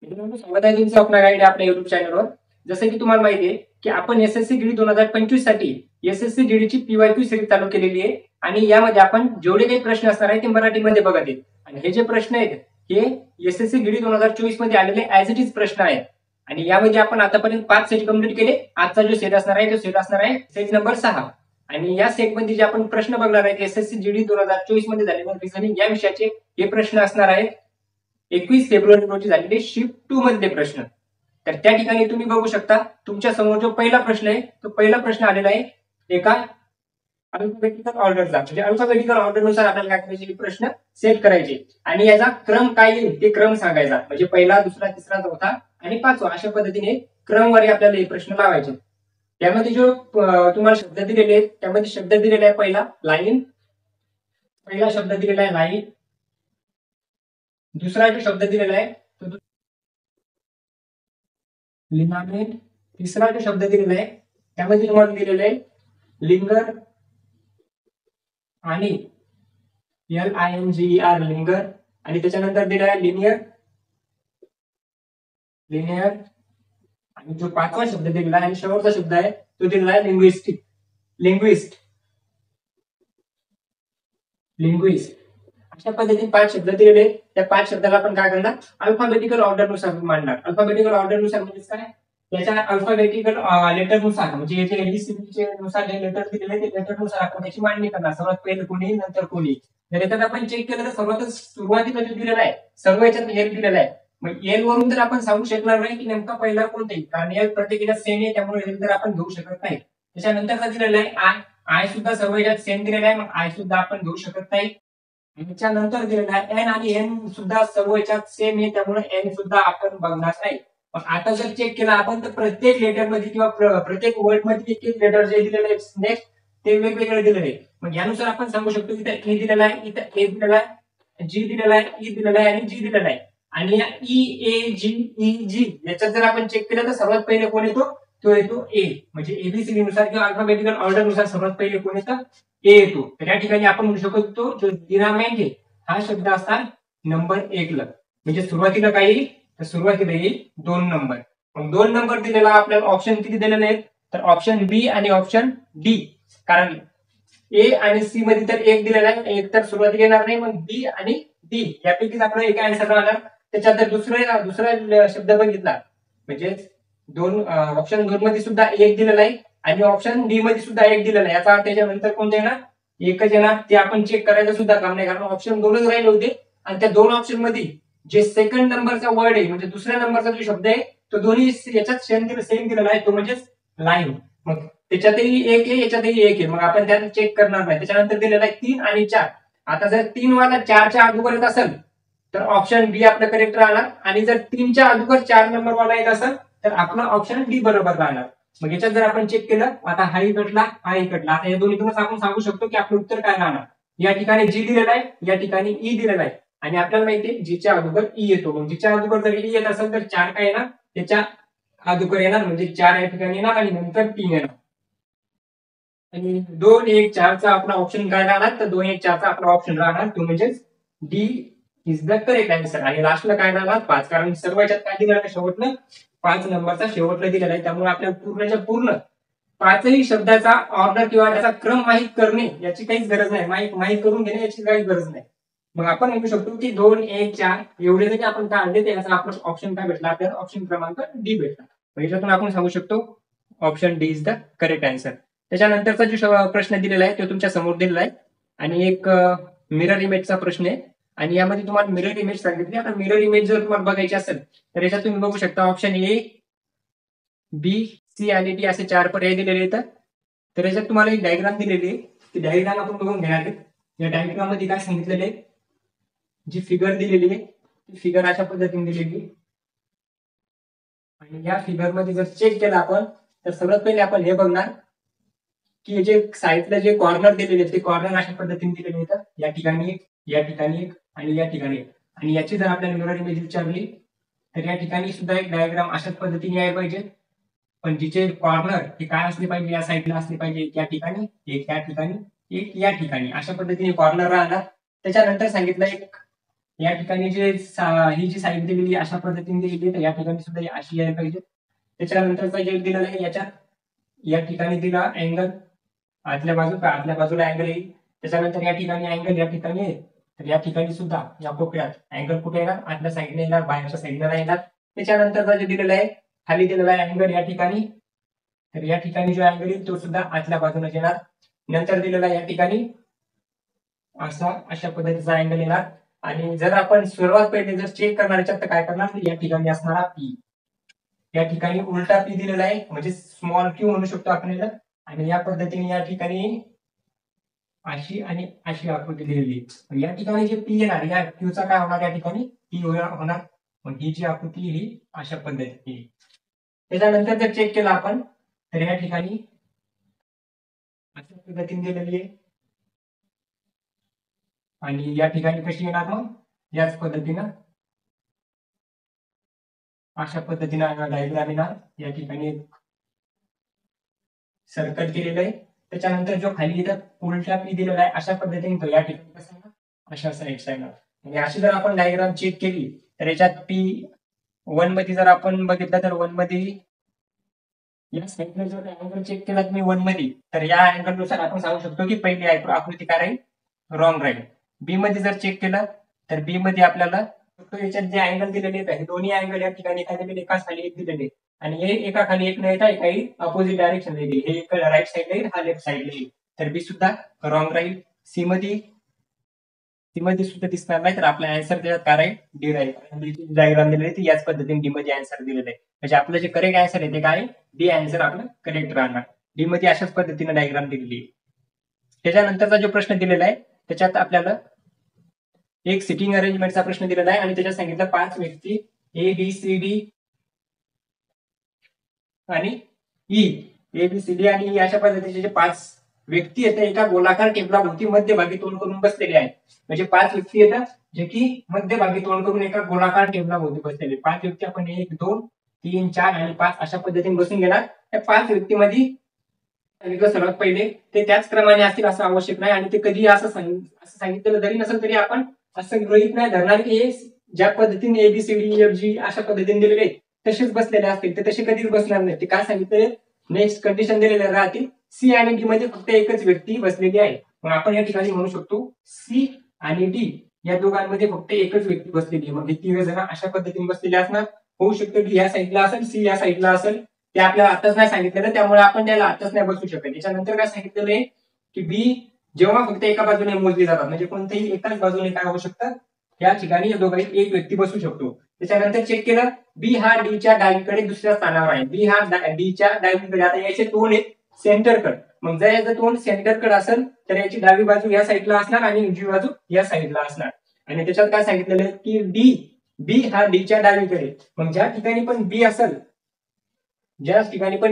मित्रांनो, स्वागत आहे तुमचं आपला गाईड आपल्या युट्यूब चॅनलवर. जसं की तुम्हाला माहिती आहे की आपण एसएससी जीडी 2025 साठी एसएससी जीडी ची पीवायक्यू सिरीज चालू केलेली आहे आणि यामध्ये आपण जेवढे काही प्रश्न असणार आहेत ते मराठीमध्ये बघत आहेत. आणि हे जे प्रश्न आहेत हे एसएससी जीडी 2024 मध्ये आलेले ऍज इट इज प्रश्न आहेत. आणि यामध्ये आपण आतापर्यंत 5 सेट कंप्लीट केले. आजचा जो सेट असणार आहे तो सेट असणार आहे सेट नंबर 6. आणि या सेट मध्ये जे आपण प्रश्न बघणार आहेत एसएससी जीडी 2024 मध्ये झालेले रिझनिंग या विषयाचे हे प्रश्न असणार आहेत 21 फेब्रुवारी रोजी झालेले शिफ्ट 2 मधले प्रश्न. तर त्या ठिकाणी तुम्ही बघू शकता तुमच्या समोर जो पहिला प्रश्न आहे तो पहिला प्रश्न आलेला आहे एका अल्फाबेटिकल ऑर्डरचा. म्हणजे अल्फाबेटिकल ऑर्डरनुसार आपल्याला काय करायचे प्रश्न सेट करायचे आणि याचा क्रम काय येईल ते क्रम सांगायचा. म्हणजे पहिला, दुसरा, तिसरा, चौथा आणि पाचवा अशा पद्धतीने क्रमवारी आपल्याला हे प्रश्न लावायचे. त्यामध्ये जो तुम्हाला शब्द दिलेले आहेत त्यामध्ये शब्द दिलेला आहे पहिला लाईन. पहिला शब्द दिलेला आहे लाईन. दुसरा जो शब्द दिलेला आहे तो लिनामेंट. तिसरा जो शब्द दिलेला आहे त्यामध्ये तुम्हाला दिलेलं आहे लिंगर आणि LINGER लिंगर. आणि त्याच्यानंतर दिलेला आहे लिनियर. लिनियर. आणि जो पाचवा शब्द दिलेला आहे आणि शेवटचा शब्द आहे तो दिलेला आहे लिंग्विस्टिक. लिंग्विस्ट. लिंग्विस्ट अशा पद्धतीने 5 शब्द दिलेले आहेत. त्या 5 शब्दाला आपण काय करणार अल्फाबेटिकल ऑर्डर नुसार मांडणार. अल्फाबेटिकल ऑर्डर नुसार म्हणजे काय त्याच्या अल्फाबेटिकल लेटर नुसार म्हणजे जे एबीसीडी नुसार जे लेटर दिलेले ते लेटर नुसार आपण त्याची मांडणी करणार. सर्वात पहिले कोणी नंतर कोणी. जर याच्यात आपण चेक केलं तर सर्वातच सुरुवातीला जो दिलेला आहे सर्व याच्यात एल दिलेला आहे. मग एल वरून तर आपण सांगू शकणार नाही की नेमका पहिला कोणता आहे कारण एल प्रत्येकीला सेम आहे त्यामुळे एल तर आपण घेऊ शकत नाही. त्याच्यानंतरचा दिलेला आहे आय. आय सुद्धा सर्व याच्यात सेम दिलेला आहे मग आय सुद्धा आपण घेऊ शकत नाही. त्याच्यानंतर दिलेला आहे एन आणि एन सुद्धा सर्व याच्यात सेम आहे त्यामुळे एन सुद्धा आपण बघणार नाही. पण आता जर चेक केला आपण तर प्रत्येक लेटर मध्ये किंवा प्रत्येक वर्ड मध्ये एक एक लेटर जे दिलेलं आहे नेक्स्ट ते वेगवेगळे दिलेले आहे. मग यानुसार आपण सांगू शकतो इथं ए दिलेला आहे, इथं ए दिलेला आहे, जी दिलेला आहे, ई दिलेला आहे आणि जी दिलेला आहे. आणि या ई जी याच्यात जर आपण चेक केलं तर सर्वात पहिले कोण येतो तो येतो ए. म्हणजे एबीसीडी नुसार किंवा अल्फाबेटिकल ऑर्डर नुसार सर्वात पहिले कोण येतं ए येतो. तर या ठिकाणी आपण म्हणू शकतो जो लिनामेंट आहे हा शब्द असणार नंबर 1 ला. म्हणजे सुरुवातीला काय येईल तर सुरुवातीला येईल 2 नंबर. मग 2 नंबर दिलेला आपल्याला ऑप्शन किती दिलेले आहेत तर ऑप्शन बी आणि ऑप्शन डी. कारण ए आणि सी मध्ये तर 1 दिलेला आहे, 1 तर सुरुवातीला येणार नाही. मग बी आणि डी यापैकीच आपला एक आन्सर राहणार. त्याच्यात जर दुसरा शब्द बघितला म्हणजे ऑप्शन 2 मध्ये सुद्धा 1 दिलेला आहे आणि ऑप्शन डी मध्ये सुद्धा 1 दिलेला आहे. याचा अर्थ त्याच्यानंतर कोणतं येणार एकच येणार. ते आपण चेक करायचं सुद्धा काम नाही कारण ऑप्शन 2च राहिले होते आणि त्या 2 ऑप्शन मध्ये जे सेकंड नंबरचा वर्ड आहे म्हणजे दुसऱ्या नंबरचा जो शब्द आहे तो दोन्ही याच्यात सेम दिलेला आहे तो म्हणजे लाईन. मग त्याच्यातही 1 आहे याच्यातही 1 आहे मग आपण त्यात चेक करणार नाही. त्याच्यानंतर दिलेला आहे 3 आणि 4. आता जर 3 वाला 4च्या अगोदर येत असेल तर ऑप्शन बी आपलं करेक्ट राहणार आणि जर 3च्या अगोदर 4 नंबर वाला येत असेल तर आपला ऑप्शन डी बरोबर राहणार. मग याच्यात जर आपण चेक केलं आता हाही कटला हाही कटला. आता या दोन्हीतूनच आपण सांगू शकतो की आपलं उत्तर काय राहणार. या ठिकाणी जी दिलेला आहे या ठिकाणी ई दिलेला आहे आणि आपल्याला माहितीये जीच्या अगोदर ई येतो. मग जीच्या अगोदर जर ई येत असेल तर 4 काय येणार त्याच्या अगोदर येणार म्हणजे 4 या ठिकाणी येणार आणि नंतर 3 येणार. आणि 2 1 4 चा आपला ऑप्शन काय राहणार तर 2 1 4 चा आपला ऑप्शन राहणार तो म्हणजे D is the correct answer. आणि लास्टला काय राहणार 5 कारण सर्व याच्यात काय दिलेलं आहे शेवटनं 5 नंबरचा शेवटला दिलेला आहे त्यामुळे आपल्याला पूर्णच्या पूर्ण 5ही शब्दाचा ऑर्डर किंवा त्याचा क्रम माहीत करणे याची काहीच गरज नाही. माहीत करून घेणे याची काही गरज नाही. मग आपण म्हणू शकतो की 2 1 4 एवढे जरी आपण काढले तर याचा आपला ऑप्शन काय भेटला आपल्याला ऑप्शन क्रमांक डी भेटला. याच्यातून आपण सांगू शकतो option D is the correct answer. त्याच्यानंतरचा जो प्रश्न दिलेला आहे तो तुमच्या समोर दिलेला आहे आणि एक मिरर इमेजचा प्रश्न आहे आणि यामध्ये तुम्हाला मिरर इमेज सांगितली. आता मिरर इमेज जर तुम्हाला बघायची असेल तर याच्यात तुम्ही बघू शकता ऑप्शन ए बी सी आणि डी असे 4 पर्याय दिलेले आहेत. तर याच्यात तुम्हाला एक डायग्राम दिलेली आहे ती डायग्राम आपण बघून घेणार आहे. या डायग्राम मध्ये काय सांगितलेलं आहे जी फिगर दिलेली आहे ती फिगर अशा पद्धतीने दिलेली आहे आणि या फिगर मध्ये जर चेक केला आपण तर सर्वात पहिले आपण हे बघणार की जे साईडला जे कॉर्नर दिलेले आहेत ते कॉर्नर अशा पद्धतीने दिलेले आहेत. या ठिकाणी एक या ठिकाणी एक आणि या ठिकाणी एक. आणि याची जर आपल्याला मिरर इमेज विचारली तर या ठिकाणी सुद्धा एक डायग्राम अशाच पद्धतीने यायला पाहिजे. पण जिचे कॉर्नर हे काय असले पाहिजे या साईडला असले पाहिजे या ठिकाणी एक या ठिकाणी एक या ठिकाणी अशा पद्धतीने कॉर्नर राहणार. त्याच्यानंतर सांगितलं एक या ठिकाणी ही जी साईड दिलेली अशा पद्धतीने दिलेली तर या ठिकाणी सुद्धा अशी यायला पाहिजे. त्याच्यानंतरचा जे दिलेला आहे याच्यात या ठिकाणी दिला अँगल आतल्या बाजूला अँगल येईल. त्याच्यानंतर या ठिकाणी अँगल या ठिकाणी येईल. तर या ठिकाणी सुद्धा या कोपऱ्यात अँगल कुठे येणार, आतल्या साईडने येणार, बाहेरच्या साईडने नाही येणार. त्याच्यानंतरचा जे दिलेला आहे खाली दिलेला आहे अँगल या ठिकाणी, तर या ठिकाणी जो अँगल येईल तो सुद्धा आतल्या बाजूने येणार. नंतर दिलेला या ठिकाणी अशा पद्धतीचा अँगल येणार. आणि जर आपण सर्वात पहिले जर चेक करणार याच्यात तर काय करणार, या ठिकाणी असणारा पी, या ठिकाणी उलटा पी दिलेला आहे म्हणजे स्मॉल क्यू म्हणू शकतो आपण याला. आणि या पद्धतीने या ठिकाणी अशी आणि अशी आकृती दिलेली. या ठिकाणी जे पी येणार या क्यूचा काय होणार, या ठिकाणी पी होणार. मग ही जी आकृती ही अशा पद्धतीने. त्याच्यानंतर जर चेक केला आपण तर या ठिकाणी अशा पद्धतीने दिलेली आहे. आणि या ठिकाणी कशी येणार मग याच पद्धतीनं अशा पद्धतीनं डायग्राम येणार. या ठिकाणी सर्कल केलेलं आहे. त्याच्यानंतर जो खाली इथं उलटा पी दिलेला आहे अशा पद्धतीने तो या ठिकाणी कसं येणार, अशा साईडचा येणार. आणि अशी जर आपण डायग्राम चेक केली तर याच्यात पी 1 मध्ये जर आपण बघितलं तर 1 मध्ये या साईडने जर अँगल चेक केला तुम्ही 1 मध्ये तर या अँगल नुसार आपण सांगू शकतो की पहिली आकृती काय राहील, रॉंग राहील. बी मध्ये जर चेक केलं तर बी मध्ये आपल्याला याच्यात जे अँगल दिलेले आहेत दोन्ही अँगल या ठिकाणी काय दिलेले, एकाच खाली एक दिलेले आणि हे एका खाली एक न येता काही अपोजिट डायरेक्शन येईल. हे एक राईट साईडला येईल, हा लेफ्ट साईडला येईल. तर बी सुद्धा रॉंग राहील. सी मध्ये सुद्धा दिसणार नाही. तर आपला आन्सर त्याच्यात काय राहील, डी राहील. डायग्राम दिलेली ती याच पद्धतीने डी मध्ये आन्सर दिलेलं आहे. म्हणजे आपलं जे करेक्ट आन्सर आहे ते काय, डी आन्सर आपलं करेक्ट राहणार. डी मध्ये अशाच पद्धतीने डायग्राम दिलेली आहे. त्याच्यानंतरचा जो प्रश्न दिलेला आहे त्याच्यात आपल्याला एक सिटिंग अरेंजमेंटचा प्रश्न दिलेला आहे आणि त्याच्यात सांगितलं 5 व्यक्ती ए बी सी डी आणि E, A B C D आणि ई अशा पद्धतीचे जे 5 व्यक्ती आहेत एका गोलाकार टेबलाभोवती मध्यभागी तोंड करून बसलेले आहेत. म्हणजे 5 व्यक्ती येतात जे की मध्यभागी तोंड करून एका गोलाकार टेबलाभोवती बसलेले. 5 व्यक्ती आपण 1 2 3 4 आणि 5 अशा पद्धतीने बसून घेणार. त्या 5 व्यक्तीमध्ये सर्वात पहिले ते त्याच क्रमाने असतील असं आवश्यक नाही आणि ते कधी असं सांगितलेलं जरी नसेल तरी आपण असं गृहीत नाही धरणार की हे ज्या पद्धतीने एबीसीडी एफ जी अशा पद्धतीने दिलेले तसेच बसलेले असतील ते तसे कधीच बसणार नाही. ते काय सांगितलेले नेक्स्ट कंडिशन दिलेले राहतील सी आणि डी मध्ये फक्त एकच व्यक्ती बसलेली आहे. मग आपण या ठिकाणी म्हणू शकतो सी आणि डी या दोघांमध्ये फक्त एकच व्यक्ती बसलेली आहे. मग तिघ जण अशा पद्धतीने बसलेले असणार. होऊ शकतं डी या साईडला असेल, सी या साईडला असेल. ते आपल्याला आताच नाही सांगितलेलं त्यामुळे आपण त्याला आताच नाही बसू शकत. त्याच्यानंतर काय सांगितलेलं आहे की बी जेव्हा फक्त एका बाजूने मोजली जातात म्हणजे कोणत्याही एकाच बाजूने काय होऊ शकतं, या ठिकाणी या दोघांनी एक व्यक्ती बसू शकतो. त्याच्यानंतर चेक केलं बी हा डीच्या डावीकडे दुसऱ्या स्थानावर आहे. बी हा डीच्या डावीकडे, आता याचे तोंड आहेत सेंटरकडे. मग जर याचं तोंड सेंटरकडे असेल तर याची डावी बाजू या साईडला असणार आणि उजवी बाजू या साईडला असणार. आणि त्याच्यात काय सांगितलेलं आहे की बी हा डीच्या डावीकडे. मग ज्या ठिकाणी पण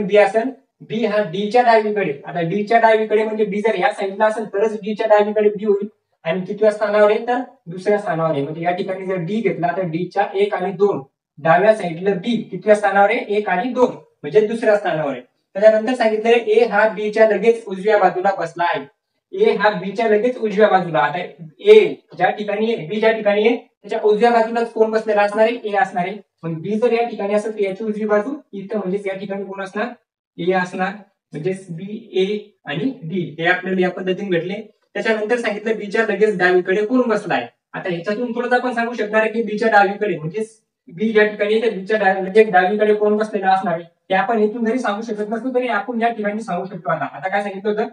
बी असेल बी हा डीच्या डावीकडे. आता डीच्या डावीकडे म्हणजे बी जर या साईडला असेल तरच डीच्या डावीकडे बी होईल आणि कितव्या स्थानावर आहे तर दुसऱ्या स्थानावर आहे. म्हणजे या ठिकाणी जर डी घेतला तर डीच्या 1 आणि 2 डाव्या साईडला बी कितव्या स्थानावर आहे 1 आणि 2 म्हणजे दुसऱ्या स्थानावर आहे. त्याच्यानंतर सांगितलं ए हा बीच्या लगेच उजव्या बाजूला बसला आहे. ए हा बीच्या लगेच उजव्या बाजूला. आता ए ज्या ठिकाणी आहे बी ज्या ठिकाणी आहे त्याच्या उजव्या बाजूलाच कोण बसलेला असणार आहे, ए असणार आहे. मग बी जर या ठिकाणी असेल तर याची उजवी बाजू इथं म्हणजेच या ठिकाणी कोण असणार, ए असणार. म्हणजेच बी ए आणि डी हे आपल्याला या पद्धतीने भेटले. त्याच्यानंतर सांगितलं बीच्या लगेच डावीकडे कोण बसलाय. आता ह्याच्यातून थोडंच आपण सांगू शकणार आहे की बीच्या डावीकडे म्हणजे बी ज्या ठिकाणी बीच्या लगेच डावीकडे कोण बसलेला असणार आहे ते आपण इथून जरी सांगू शकत नसतो तरी आपण या ठिकाणी सांगू शकतो. आता काय सांगितलं होतं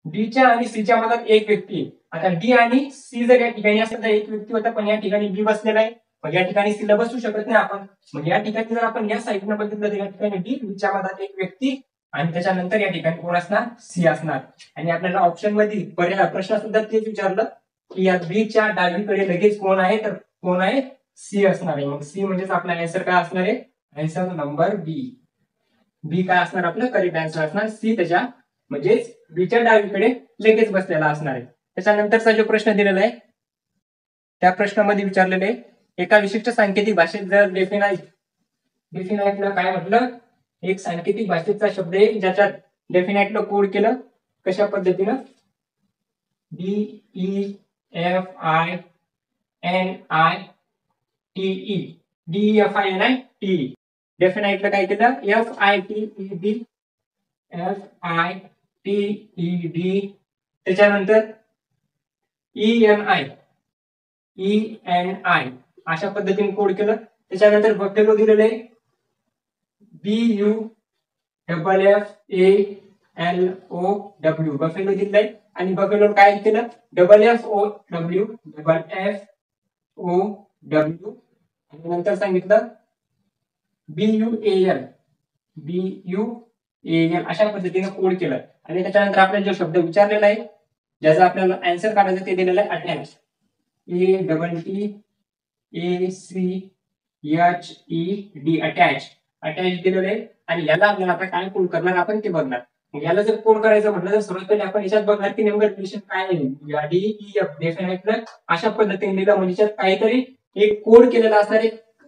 डीच्या आणि सीच्या मधात एक व्यक्ती आहे. आता डी आणि सी जर या ठिकाणी असेल तर एक व्यक्ती होता पण या ठिकाणी बी बसलेला आहे. मग या ठिकाणी सीला बसू शकत नाही आपण. मग या ठिकाणी जर आपण या साईडनं बघितलं तर या ठिकाणी डीच्या मधात एक व्यक्ती आणि त्याच्यानंतर या ठिकाणी कोण असणार, सी असणार. आणि आपल्याला ऑप्शन मध्ये पर्याय प्रश्न सुद्धा तेच विचारलं की या बीच्या डावीकडे लगेच कोण आहे तर कोण आहे, सी असणार आहे. मग सी म्हणजेच आपला आन्सर काय असणार आहे, आन्सर नंबर बी. बी काय असणार आपलं करेक्ट आन्सर असणार. सी त्याच्या म्हणजेच बीच्या डावीकडे लगेच बसलेला असणार आहे. त्याच्यानंतरचा जो प्रश्न दिलेला आहे त्या प्रश्नामध्ये विचारलेले एका विशिष्ट सांकेतिक भाषेत जर डेफिनाइटला काय म्हटलं, एक सांकेतिक भाषेचा शब्द आहे ज्याच्यात डेफिनाइटला कोड केलं कशा पद्धतीनं DEFINITE DEFINITE DEFINITE डेफिनाइटला काय केलं FITED त्याच्यानंतर ENI अशा पद्धतीने कोड केलं. त्याच्यानंतर बफेलो दिलेलं आहे BUFFALOW बफेलो दिलंय आणि बफेलो काय केलं FFOW आणि नंतर सांगितलं BUAL अशा पद्धतीने कोड केलं. आणि त्याच्यानंतर आपल्याला जो शब्द विचारलेला आहे ज्याचा आपल्याला आन्सर काढायचं ते दिलेलं आहे अटॅच ATTACHED अटॅच दिलेलं आहे. आणि याला आपल्याला आता काय कोड करणार आपण ते बघणार. याला जर कोड करायचं म्हटलं तर सर्वात पहिले आपण याच्यात बघणार की नेमकं रिलेशन काय आहे. DEF डेफिनेटलं अशा पद्धतीने दिलं म्हणजे काहीतरी एक कोड केलेला असणार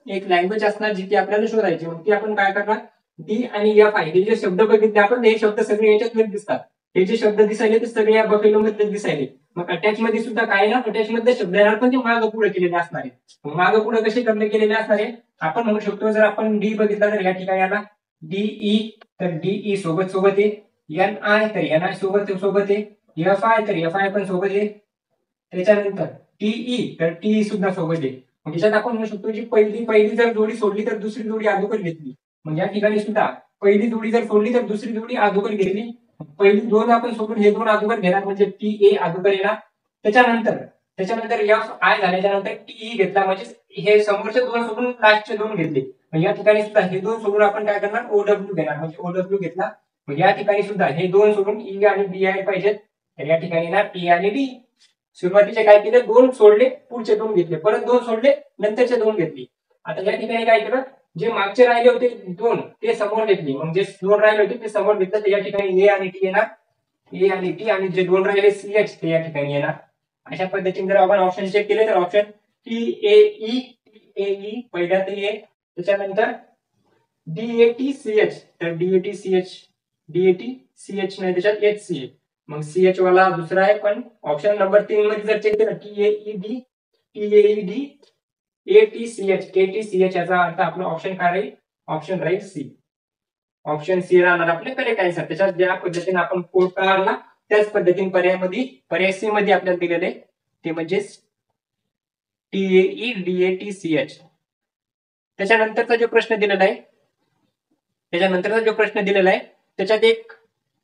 एक लँग्वेज असणार जिथे आपल्याला शोधायची. मग ती आपण काय करणार D आणि F आहे हे जे शब्द बघितले आपण हे शब्द सगळे याच्यात दिसतात. हे जे शब्द दिसायले ते सगळे या बफेलो मध्ये दिसायले. मग अटॅच मध्ये सुद्धा काय ना अटॅच मध्ये शब्द येणार पण ते मागं पुढे केलेले असणार आहे. मागं पुढे कसे करणे केलेले असणार आहे आपण म्हणू शकतो. जर आपण डी बघितला तर या ठिकाणी आला DE तर DE सोबत आहे NI तर NI सोबत आहे FI तर FI पण सोबत आहे. त्याच्यानंतर TE तर TE सुद्धा सोबत आहे. त्याच्यात आपण म्हणू शकतो की पहिली जर जोडी सोडली तर दुसरी जोडी अगोदर घेतली. म्हणजे या ठिकाणी सुद्धा पहिली जोडी जर सोडली तर दुसरी जोडी अगोदर घेतली. पहिली दोन आपण सोडून हे दोन अगोदर घेणार म्हणजे TA अगोदर येणार. त्याच्यानंतर FI झाल्याच्या नंतर TE घेतला म्हणजे हे समोरचे दोन सोडून लास्टचे दोन घेतले. या ठिकाणी सुद्धा हे दोन सोडून आपण काय करणार OW घेणार म्हणजे OW घेतला. या ठिकाणी सुद्धा हे दोन सोडून E आणि D यायला पाहिजेत. तर या ठिकाणी येणार E आणि D. सुरुवातीचे काय केले दोन सोडले पुढचे दोन घेतले परत दोन सोडले नंतरचे दोन घेतले. आता या ठिकाणी काय केलं जे मागचे राहिले होते दोन ते समोर घेतले. मग जे दोन राहिले होते ते समोर घेतले तर या ठिकाणी A आणि T येणार A आणि T आणि जे दोन राहिले CH ते या ठिकाणी येणार. अशा पद्धतीने जर आपण ऑप्शन चेक केले तर ऑप्शन TAE पहिल्या ते A त्याच्यानंतर DATCH तर DATCH नाही त्याच्यात HCH मग CH वाला दुसरा आहे. पण ऑप्शन नंबर 3 मध्ये जर चेक केलं TAED ATCH याचा अर्थ आपलं ऑप्शन काय राहील ऑप्शन राहील सी. ऑप्शन सी राहणार आपले करेक्ट आन्सर. त्याच्यात ज्या पद्धतीने आपण कोड काढला त्याच पद्धतीने पर्याय सी मध्ये आपल्याला दिलेले ते म्हणजे TAEDATCH. त्याच्यानंतरचा जो प्रश्न दिलेला आहे त्याच्यात एक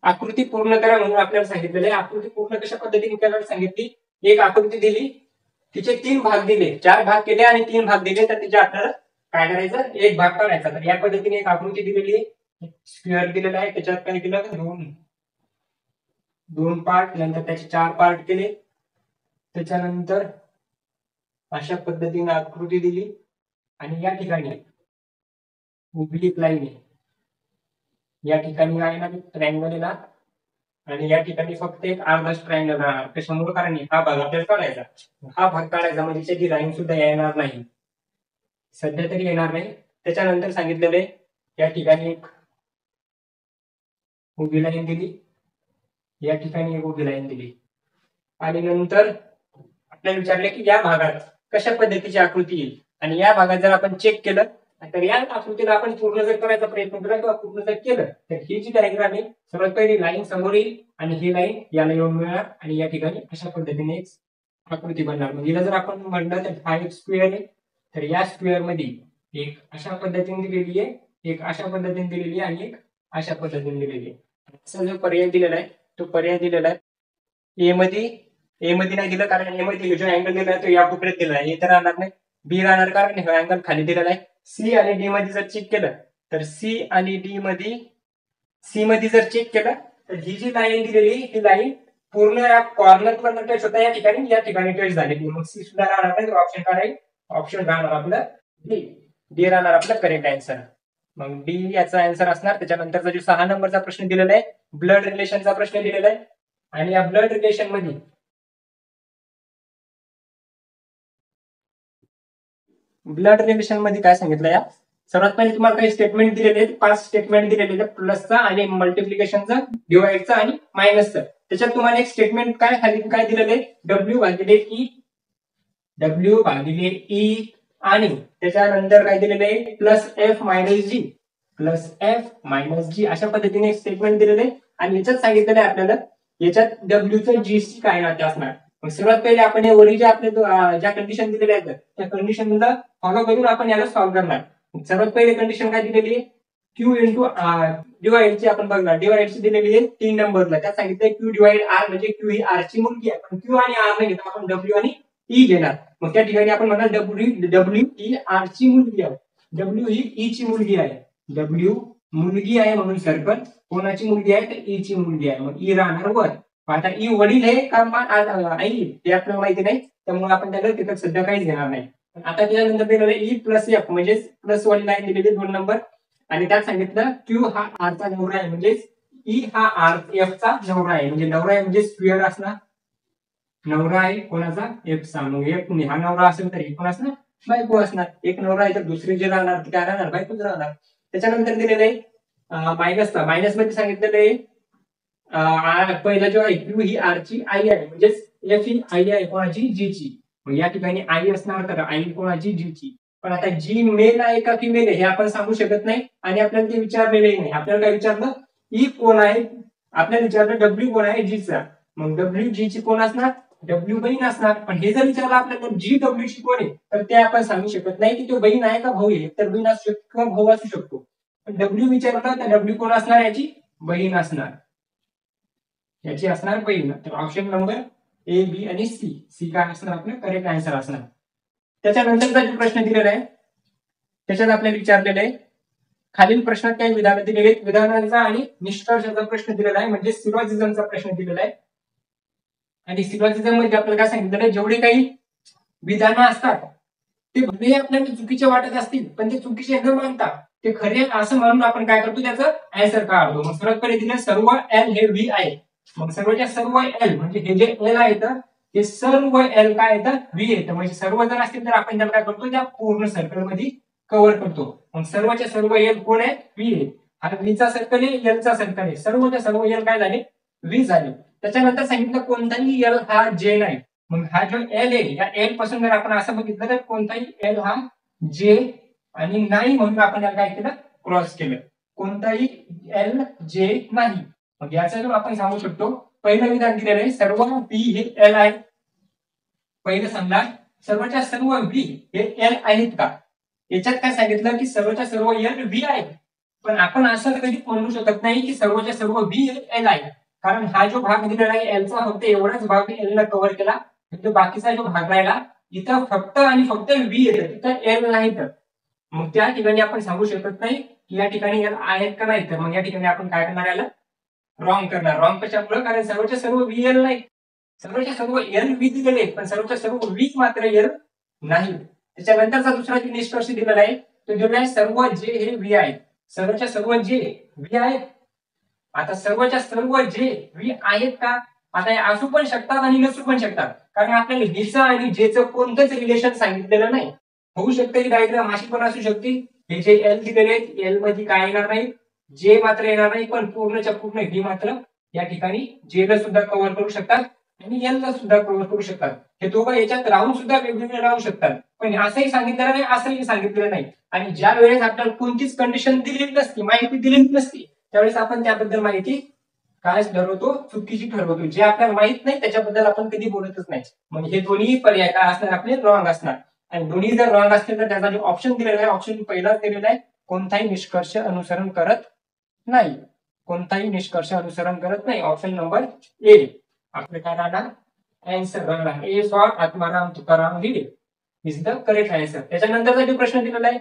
आकृती पूर्ण करा म्हणून आपल्याला सांगितलेलं आहे. आकृती पूर्ण कशा पद्धतीने करायला सांगितली एक आकृती दिली तिचे 3 भाग दिले 4 भाग केले आणि 3 भाग दिले तर तिचे आपल्याला काय करायचं एक भाग काढायचा. तर या पद्धतीने एक आकृती दिलेली आहे स्क्वेअर दिलेला आहे. त्याच्यात काय केलं दोन पार्ट नंतर त्याचे 4 पार्ट केले. त्याच्यानंतर अशा पद्धतीने आकृती दिली आणि या ठिकाणी उभी लाईन आहे या ठिकाणी आहे ना ट्रायंगल येणार आणि या ठिकाणी फक्त एक अर्धा ट्रायंगल राहणार. त्याच्यामुळे कारण हा भाग आपल्याला काढायचा हा भाग काढायचा म्हणजे त्याची लाईन सुद्धा येणार नाही सध्या तरी येणार नाही. त्याच्यानंतर सांगितलेले या ठिकाणी एक उभी लाईन दिली या ठिकाणी एक उभी लाईन दिली आणि नंतर आपल्याला विचारले की या भागात कशा पद्धतीची आकृती येईल. आणि या भागात जर आपण चेक केलं तर या आकृतीला आपण पूर्ण जर करायचा प्रयत्न केला किंवा पूर्ण जर केलं तर ही जी डायग्राम आहे सर्वात पहिली लाईन समोर येईल आणि ही लाईन याला येऊन मिळणार आणि या ठिकाणी अशा पद्धतीने एक आकृती बनणार. म्हणजे जर आपण म्हणलं तर हा एक स्क्वेअर आहे तर या स्क्वेअर मध्ये एक अशा पद्धतीने दिलेली आहे एक अशा पद्धतीने दिलेली आहे आणि एक अशा पद्धतीने दिलेली आहे. असा जो पर्याय दिलेला आहे तो पर्याय दिलेला आहे ए मध्ये नाही दिलं कारण ए मध्ये जो अँगल दिला आहे तो या कोपऱ्यात दिला आहे. हे तर राहणार नाही बी राहणार कारण हा अँगल खाली दिलेला आहे. सी आणि डी मध्ये जर चेक केलं तर सी आणि डी मध्ये सी मध्ये जर चेक केलं तर ही जी लाईन दिलेली ही लाईन पूर्ण या कॉर्नर पर्यंत टच होता या ठिकाणी टच झालेली. मग सी सुद्धा राहणार नाही ऑप्शन काय राहील ऑप्शन राहणार आपलं डी राहणार आपलं करेक्ट आन्सर. मग डी याचा आन्सर असणार. त्याच्यानंतरचा जो 6 नंबरचा प्रश्न दिलेला आहे ब्लड रिलेशनचा प्रश्न दिलेला आहे आणि या ब्लड रिलेशन मध्ये काय सांगितलं या सर्वात पहिले तुम्हाला काही स्टेटमेंट दिलेले आहेत 5 स्टेटमेंट दिलेले आहेत प्लसचा आणि मल्टिप्लिकेशनचा डिवाइडचा आणि मायनसचा. त्याच्यात तुम्हाला एक स्टेटमेंट काय खाली काय दिलेलं आहे W भागिले डब्ल्यू भागिले ई आणि त्याच्यानंतर काय दिलेलं आहे प्लस एफ मायनस जी प्लस एफ मायनस जी अशा पद्धतीने स्टेटमेंट दिलेलं आहे. आणि याच्यात सांगितलेलं आहे आपल्याला याच्यात डब्ल्यूचं जीची काय नाते असणार. मग सर्वात पहिले आपण या वरील आपले ज्या कंडिशन दिलेल्या आहेत त्या कंडिशनला फॉलो करून आपण याला सॉल्व्ह करणार. सर्वात पहिले कंडिशन काय दिलेली आहे क्यू इंटू डिवाइडची आपण बघणार. डिवाइडची दिलेली आहे 3 नंबरला. त्यात सांगितलं क्यू डिवाइड आर म्हणजे क्यू ही आर ची मुलगी आहे. पण क्यू आणि आर नाही घेता आपण डब्ल्यू आणि ई घेणार. मग त्या ठिकाणी आपण म्हणणार डब्ल्यू ही आर ची मुलगी आहे. डब्ल्यू ही ई ची मुलगी आहे. डब्ल्यू मुलगी आहे म्हणून सर्कल कोणाची मुलगी आहे तर ई ची मुलगी आहे. मग ई राहणार वर. आता ई वडील आहे का आई ते आपल्याला माहिती नाही त्यामुळे आपण त्याला तिथं सध्या काहीच घेणार नाही. आता त्याच्यानंतर दिलेलं ई प्लस एफ म्हणजे प्लस वडील आहे दिलेले 2 नंबर. आणि त्यात सांगितलं क्यू हा आरचा नवरा आहे म्हणजे ई हा आर एफ चा नवरा आहे. म्हणजे नवरा आहे म्हणजे स्क्वेअर असणार. नवरा आहे कोणाचा एफचा. मग एफ हा नवरा असेल तर हे कोण असणार बायको असणार. एक नवरा आहे तर दुसरी जे राहणार काय राहणार बायकोच राहणार. त्याच्यानंतर दिलेलं आहे मायनसचा. मायनस मध्ये सांगितलेलं आहे पहिला जो आहे क्यू ही आर ची आई आहे म्हणजेच एफ ही आई आहे कोणाची जी ची. मग या ठिकाणी आई असणार तर आई कोणाची जी ची. पण आता जी मेल आहे का फिमेल आहे हे आपण सांगू शकत नाही आणि आपल्याला ते विचारलेले नाही. आपल्याला काय विचारलं ई कोण आहे आपल्याला विचारलं डब्ल्यू कोण आहे जीचा. मग डब्ल्यू जी ची कोण असणार डब्ल्यू बहीण असणार. पण हे जर विचारलं आपल्याला जी डब्ल्यू ची कोण आहे तर ते आपण सांगू शकत नाही की तो बहीण आहे का भाऊ आहे. तर बहीण असू शकतो किंवा भाऊ असू शकतो. पण डब्ल्यू विचारलं तर डब्ल्यू कोण असणार याची बहीण असणार. याची असणार बहीण. तर ऑप्शन नंबर ए बी आणि सी. सी काय असणार आपलं करेक्ट आन्सर असणार. त्याच्यानंतरचा जो प्रश्न दिलेला आहे त्याच्यात आपल्याला विचारलेलं आहे खालील प्रश्नात काही विधान दिलेले आहेत. विधानांचा आणि निष्कर्षाचा प्रश्न दिलेला आहे म्हणजे सिलॉजिझमचा प्रश्न दिलेला आहे. आणि सिलॉजिझम मध्ये आपल्याला काय सांगितलेलं आहे जेवढे काही विधानं असतात ते भले आपल्याला चुकीचे वाटत असतील पण ते चुकीचे न मानता ते खरे असं म्हणून आपण काय करतो त्याचं आन्सर काढतो. मग सर्वात पहिले दिलं सर्व एल हे व्ही आहे. मग सर्वच्या सर्व एल म्हणजे हे जे एल आहे ते सर्व एल काय येतं व्ही येतं. म्हणजे सर्व जर असतील तर आपण त्याला काय करतो त्या पूर्ण सर्कल मध्ये कव्हर करतो. मग सर्वच्या सर्व एल कोण आहे व्ही आहे. हा व्हीचा सर्कल आहे एलचा सर्कल आहे. सर्वच्या सर्व एल काय झाले व्ही झाले. त्याच्यानंतर सांगितलं कोणताही एल हा जे नाही. मग हा जो एल आहे या एल पासून जर आपण असं बघितलं तर कोणताही एल हा जे आणि नाही म्हणून आपण याला काय केलं क्रॉस केलं. कोणताही एल जे नाही. मग याचं आपण सांगू शकतो पहिलं विधान दिलेलं आहे सर्व बी हे एल आहे. पहिलं सांगणार सर्वच्या सर्व बी हे एल आहेत का. याच्यात काय सांगितलं की सर्वच्या सर्व एल बी आहेत. पण आपण असं कधी म्हणू शकत नाही की सर्वच्या सर्व बी हे एल आहे. कारण हा जो भाग दिलेला आहे एलचा फक्त एवढाच भाग एल ला कव्हर केला. बाकीचा जो भाग राहिला इथं फक्त आणि फक्त व्ही येतं तिथं एल नाही. तर मग त्या ठिकाणी आपण सांगू शकत नाही की या ठिकाणी एल आहेत का नाही. तर मग या ठिकाणी आपण काय करणार याला रॉंग करणार. रॉंग कशामुळे कारण सर्वच्या सर्व व्ही एल नाही. सर्वच्या सर्व एल व्ही दिलेले पण सर्वच्या सर्व व्ही मात्र एल नाही. त्याच्यानंतरचा दुसरा जो निष्कर्ष दिलेला आहे तो दिलेला आहे सर्व जे हे व्ही आहेत. सर्वच्या सर्व जे व्ही आहेत. आता सर्वच्या सर्व जे व्ही आहेत का आता हे असू पण शकतात आणि नसू पण शकतात. कारण आपल्याला व्हीचं आणि जेचं कोणतंच रिलेशन सांगितलेलं नाही. होऊ शकते ही डायग्राम अशी पण असू शकते हे जे एल दिलेले आहेत एल मध्ये काय येणार नाही जे मात्र येणार नाही. पण पूर्णच्या पूर्ण व्ही मात्र या ठिकाणी जे ला सुद्धा कव्हर करू शकतात आणि एल ला सुद्धा कव्हर करू शकतात. हे दोघं याच्यात राहून सुद्धा वेगवेगळे राहू शकतात. पण असंही सांगितलेलं नाही असंही सांगितलेलं नाही. आणि ज्या वेळेस आपल्याला कोणतीच कंडिशन दिलेली नसती माहिती दिलेली नसती त्यावेळेस आपण त्याबद्दल माहिती काय ठरवतो चुकीची ठरवतो. जे आपल्याला माहित नाही त्याच्याबद्दल आपण कधी बोलतच नाही. मग हे दोन्ही पर्याय काय असणार आपले रॉंग असणार. आणि दोन्ही जर रॉंग असतील तर त्याचा जो ऑप्शन दिलेला आहे ऑप्शन पहिलाच दिलेला आहे कोणताही निष्कर्ष अनुसरण करत नाही. कोणताही निष्कर्ष अनुसरण करत नाही. ऑप्शन नंबर ए आपले काय राहणार आन्सर राहणार A for Atmaram Tukaram Bhide is the correct answer. त्याच्यानंतरचा जो प्रश्न दिलेला आहे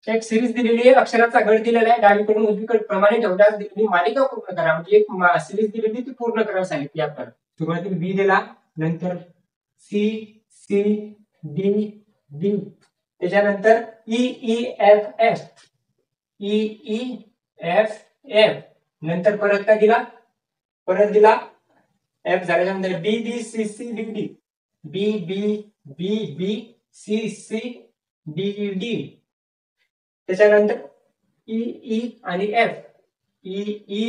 एक सिरीज दिलेली आहे अक्षराचा गट दिलेला आहे डावीकडून उजवीकडे प्रमाणे ठेवल्यास दिलेली मालिका पूर्ण करा. म्हणजे एक सिरीज दिलेली ती पूर्ण करायला सांगितली आपल्याला. सुरुवातीला बी दिला नंतर सी सी डी डी त्याच्यानंतर E E F F E E F F नंतर परत काय दिला परत दिला एफ झाल्यानंतर B B C C D D B B B B C C D D त्याच्यानंतर ई ई आणि एफ ई ई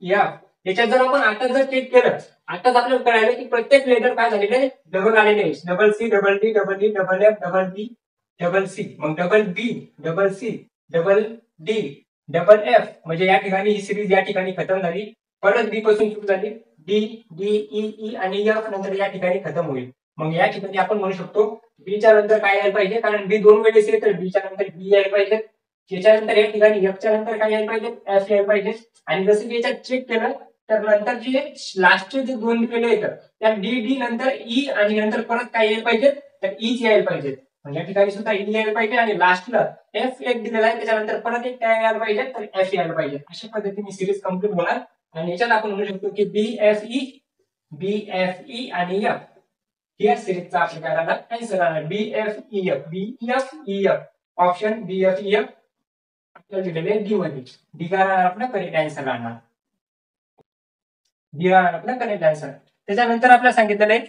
एफ याच्यात जर आपण आता जर चेक केलं आताच आपल्याला कळालं की प्रत्येक लेटर काय झालेले आहे, डबल आलेले आहे. Double C, double D, double E, double F, double B, double C, मग double B, double C, double D, double F. म्हणजे या ठिकाणी ही सिरीज या ठिकाणी खतम झाली. परत बी पासून सुरू झाली, डी, डी, ई आणि एफ नंतर या ठिकाणी खतम होईल. मग या ठिकाणी आपण म्हणू शकतो बी च्या नंतर काय यायला पाहिजे, कारण बी दोन वेळेस येईल तर बी च्या नंतर बी यायला पाहिजे. त्याच्यानंतर या ठिकाणी एफ च्या नंतर काय यायला पाहिजे, एफ यायला पाहिजे. आणि जसं की याच्यात चेक केलं तर नंतर जे लास्टचे जे दोन दिलेले आहेत त्या डी डी नंतर ई आणि नंतर परत काय यायला पाहिजे, तर ईच यायला पाहिजे. या ठिकाणी सुद्धा ई यायला पाहिजे आणि लास्टला एफ एक दिलेला आहे त्याच्यानंतर परत एक काय यायला पाहिजे, तर एफ यायला पाहिजे. अशा पद्धतीने सिरीज कम्प्लीट होणार. आणि याच्यात आपण म्हणू शकतो की बी एफ ई आणि एफ या सिरीजचा आपल्याला आन्सर आला. बी एफ ई एफ, बी एफ ई एफ, ऑप्शन बी एफ ई एफ आपल्याला दिलेले डी मध्ये. डी का आपला करेक्ट आन्सर राहणार. डी राहणार आपला करेक्ट आन्सर. त्याच्यानंतर आपल्याला सांगितलेलं आहे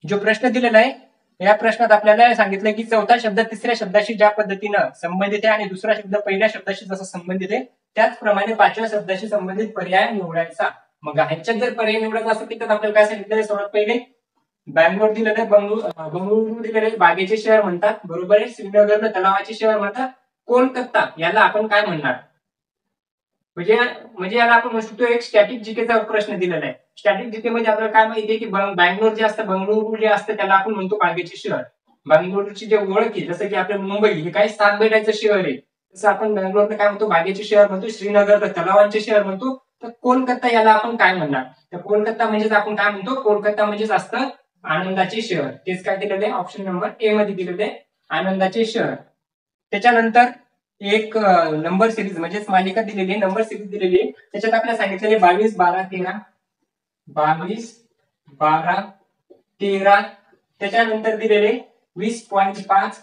जो प्रश्न दिलेला आहे या प्रश्नात आपल्याला सांगितलं की चौथा शब्द तिसऱ्या शब्दाशी ज्या पद्धतीनं संबंधित आहे आणि दुसरा शब्द पहिल्या शब्दाशी जसा संबंधित आहे त्याचप्रमाणे पाचव्या शब्दाशी संबंधित पर्याय निवडायचा. मग ह्याच्यात जर पर्याय निवडायचा असेल तर आपल्याला काय सांगितलं, सर्वात पहिले बँगलोर दिलेलं आहे, बंगळुरू दिलेलं आहे, बागेचे शहर म्हणतात, बरोबर आहे. श्रीनगरला तलावाचे शहर म्हणतात. कोलकाता याला आपण काय म्हणणार, म्हणजे याला आपण म्हणू शकतो एक स्टॅटिक जीकेचा प्रश्न दिलेला आहे. स्टॅटिक जीके मध्ये आपल्याला काय माहिती आहे की बँगलोर जे असतं, बंगळुरू जे असतं त्याला आपण म्हणतो बागेचे शहर. बंगळुरूची जे ओळख आहे जसं की आपल्या मुंबई हे काही सात बेटाचं शहर आहे, तसं आपण बँगलोरला काय म्हणतो, बागेचे शहर म्हणतो. श्रीनगरला तलावांचे शहर म्हणतो. तर कोलकाता याला आपण काय म्हणणार, तर कोलकाता म्हणजेच आपण काय म्हणतो, कोलकाता म्हणजेच असतं आनंदाचे शहर. तेच काय दिलेलं आहे, ऑप्शन नंबर ए मध्ये दिलेले आहे आनंदाचे शहर. त्याच्यानंतर एक नंबर सिरीज म्हणजेच मालिका दिलेली आहे, नंबर सिरीज दिलेली आहे. त्याच्यात आपल्याला सांगितलेले 22, 12, 13, 22, 12, 13. त्याच्यानंतर दिलेले 20.5,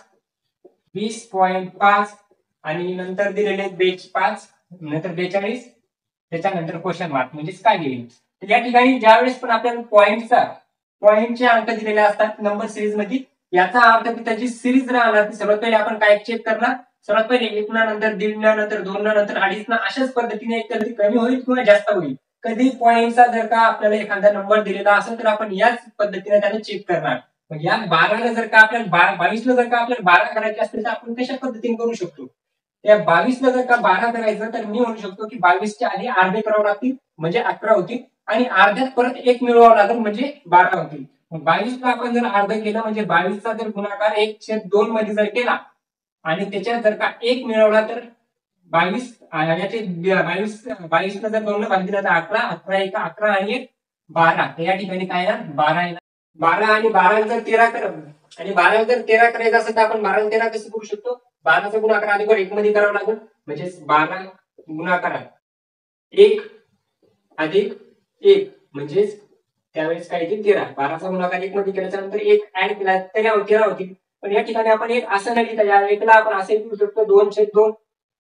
20.5 आणि नंतर दिलेले 5, नंतर 42. त्याच्यानंतर क्वेश्चन मार्क म्हणजेच काय येईल. तर या ठिकाणी ज्यावेळेस पण आपल्याला पॉइंटचे अंक दिलेले असतात नंबर सिरीज मध्ये, याचा अर्थ की त्याची सिरीज राहणार. सर्वात पहिले आपण काय चेक करणार, सर्वात पहिले 1 नंतर 1.5 नंतर 2 नंतर 2.5 अशाच पद्धतीने एक कधी कमी होईल किंवा जास्त होईल. कधी पॉइंटचा जर का आपल्याला एखादा नंबर दिलेला असेल तर आपण याच पद्धतीने त्याला चेक करणार. मग या 12ला जर का आपल्याला 22ला जर का आपल्याला 12 करायचे असतील तर आपण कशा पद्धतीने करू शकतो, त्या 22ला जर का 12 करायचं तर मी म्हणू शकतो की 22च्या आधी अर्धे करावं लागतील म्हणजे 11 होतील आणि अर्ध्यात परत एक मिळवावं लागेल म्हणजे 12 होतील. 22ला आपण जर अर्ध केलं म्हणजे 22चा जर गुणाकार 1/2 मध्ये जर केला आणि त्याच्यात जर का एक मिळवला तर 22 याचे 22ला जर 2 भाग दिला तर 11, 11 एक 11 आणि 1 12. तर या ठिकाणी काय येणार 12 येणार. 12 आणि 12 जर 13 आणि 12 जर 13 करायचं असेल तर आपण 12 13 कसं करू शकतो, 12चा गुणाकार आधी 1 मध्ये करावा लागेल म्हणजे 12 गुणाकार 1 अधिक 1 म्हणजे त्यावेळेस काय येतील 13. 12चा गुणाकार 1 मध्ये केल्याच्या नंतर 1 ऍड केला तर 13 होतील. पण या ठिकाणी आपण एक असं नाही लिहिता, या एकला आपण असे लिहू शकतो 2/2,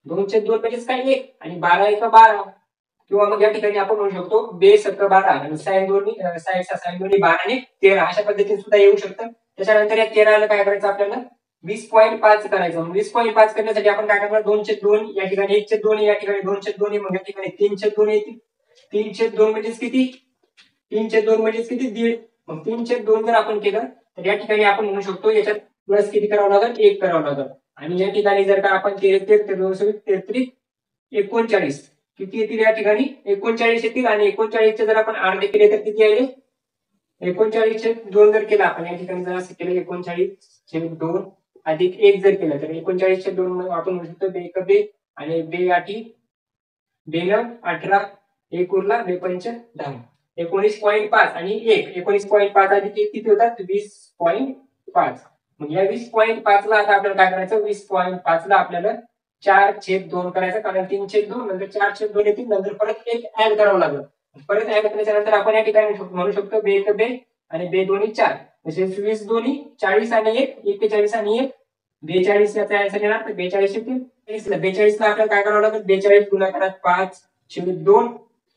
2/2 म्हणजेच काय 1 आणि 12 1 12. किंवा मग या ठिकाणी आपण म्हणू शकतो 2 7 12 आणि साइन दोन्ही 12 आणि 13 अशा पद्धतीने सुद्धा येऊ शकतं. त्याच्यानंतर या 13ला काय करायचं आपल्याला 20.5 करायचं. 20.5 करण्यासाठी आपण काय करणार 2/2 या ठिकाणी 1/2 या ठिकाणी 2/2 मग या ठिकाणी 3/2 येतील. 3/2 म्हणजेच किती, 3/2 म्हणजेच किती 1.5. मग 3/2 जर आपण केलं तर या ठिकाणी आपण म्हणू शकतो याच्यात प्लस किती करावं लागेल 1 करावं लागेल. आणि या ठिकाणी जर का आपण 33 39 किती येतील या ठिकाणी 39 येतील आणि 39चे जर आपण अर्धे केले तर किती येईल 39/2 जर केला आपण या ठिकाणी जर असं केलं 39/2 अधिक 1 जर केलं तर 39/2 आपण म्हणू शकतो 2 1 2 आणि 2 8 2 18 1 उरला 2 5 10 19.5 आणि 1 19.5 अधिक 1 किती होतात 20.5. मग या 20.5 ला आता आपल्याला काय करायचं 20.5 ला आपल्याला 4/2 करायचं कारण 3/2 नंतर 4/2 येतील नंतर परत 1 ऍड करावं लागेल. परत ऍड केल्याच्या नंतर आपण या ठिकाणी म्हणू शकतो 2 1 2 आणि 2 2 4 म्हणजे 20 2 40 आणि 1 41 आणि 1 42 याचा आन्सर येणार तर 42 येतील. 42 ला आपल्याला काय करावं लागेल 42 गुणाकारात 5/2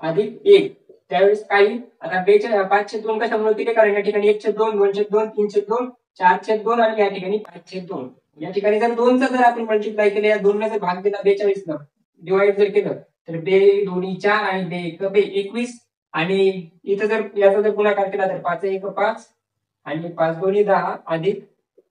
अधिक 1 त्यावेळेस काही आता 5/2 कशामुळे केले कारण या ठिकाणी 1/2 2/2 3/2 4/2 आणि या ठिकाणी 5/2. या ठिकाणी जर 2चा जर आपण मल्टिप्लाय केलं या 2 जर भाग दिला 42 ला डिवाइड जर केलं तर 2 2 4 आणि 2 1 2 21 आणि इथं जर याचा जर गुणाकार केला तर 5 1 5 आणि 5 2 10 अधिक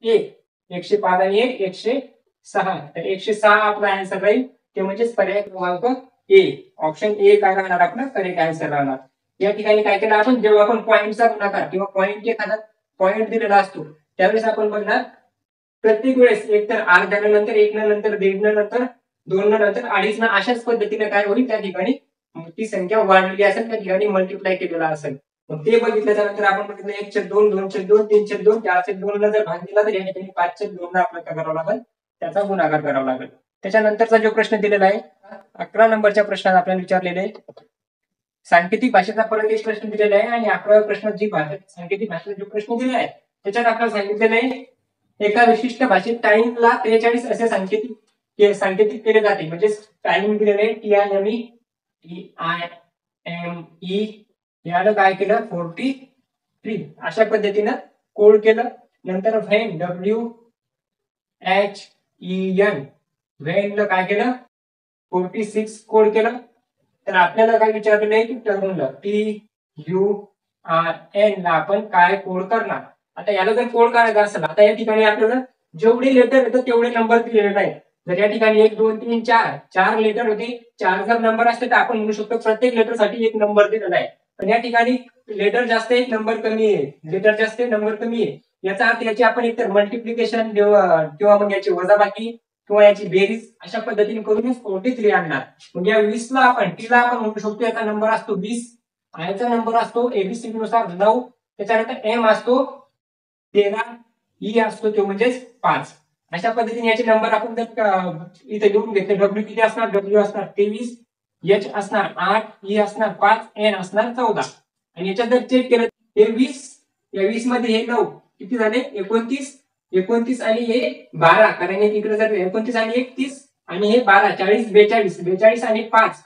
1 105 आणि 1 106 तर 106 आपला आन्सर राहील ते म्हणजेच पर्याय क्रमांक ए ऑप्शन ए काय राहणार आपला करेक्ट आन्सर राहणार. या ठिकाणी काय केलं आपण जेव्हा आपण पॉईंटचा गुणाकार किंवा पॉईंट एखादा पॉईंट दिलेला असतो त्यावेळेस आपण बघणार प्रत्येक वेळेस एक तर अर्ध्यानंतर एक नंतर दीड नंतर दोन नंतर अडीच ना अशाच पद्धतीने काय होईल त्या ठिकाणी ती संख्या वाढलेली असेल त्या ठिकाणी मल्टिप्लाय केलेला असेल. मग ते बघितल्याच्या नंतर आपण बघितलं 1/2 2/2 3/2 4/2 जर भाग दिला तर या ठिकाणी 5/2 आपल्याला काय करावं लागेल त्याचा गुणाकार करावा लागेल. त्याच्यानंतरचा जो प्रश्न दिलेला आहे 11 नंबरच्या प्रश्नात आपल्याला विचारलेले आहे सांकेतिक भाषेचा परत एक प्रश्न दिलेला आहे आणि 11व्या प्रश्नात जी भाषा सांकेतिक भाषेचा जो प्रश्न दिलेला आहे त्याच्यात आपल्याला सांगितलेलं आहे एका विशिष्ट भाषेत टाइमला 43 असे सांकेतिक केले जाते म्हणजे टाइम दिलेले TIME याला काय केलं 43 अशा पद्धतीनं कोड केलं. नंतर व्हेन WHEN व्हेन ला काय केलं 46 कोड केलं. तर आपल्याला काय विचारलेलं आहे की टर्नला TURN ला आपण काय कोड करणार. आता याला जर कोड करायचा असेल आता या ठिकाणी आपल्याला जेवढे लेटर येतात तेवढे नंबर दिलेले नाही. जर या ठिकाणी 1 2 3 4 लेटर होते 4 जर नंबर असते तर आपण म्हणू शकतो प्रत्येक लेटर साठी एक नंबर दिलेला आहे. पण या ठिकाणी लेटर जास्त आहे नंबर कमी आहे लेटर जास्त आहे नंबर कमी आहे याचा अर्थ याची आपण एकतर मल्टिप्लिकेशन किंवा मग याची वजाबाकी किंवा याची बेरीज अशा पद्धतीने करून 43 आणणार. मग या 20 ला आपण टीला आपण म्हणू शकतो याचा नंबर असतो 20 आयचा नंबर असतो एबीसीडी नुसार 9 त्याच्यानंतर एम असतो 13 ई असतो तो म्हणजे 5 अशा पद्धतीने याचे नंबर आपण जर इथे लिहून घेतले डब्ल्यू किती असणार डब्ल्यू असणार 23 एच असणार 8 ई असणार 5 एन असणार 14 आणि याच्यात जर चेक केलं हे 20 या 20 मध्ये हे 9 किती झाले 29 आणि हे 12 कारण इकडे जर 29 आणि 31 आणि हे 12 40 42 आणि 5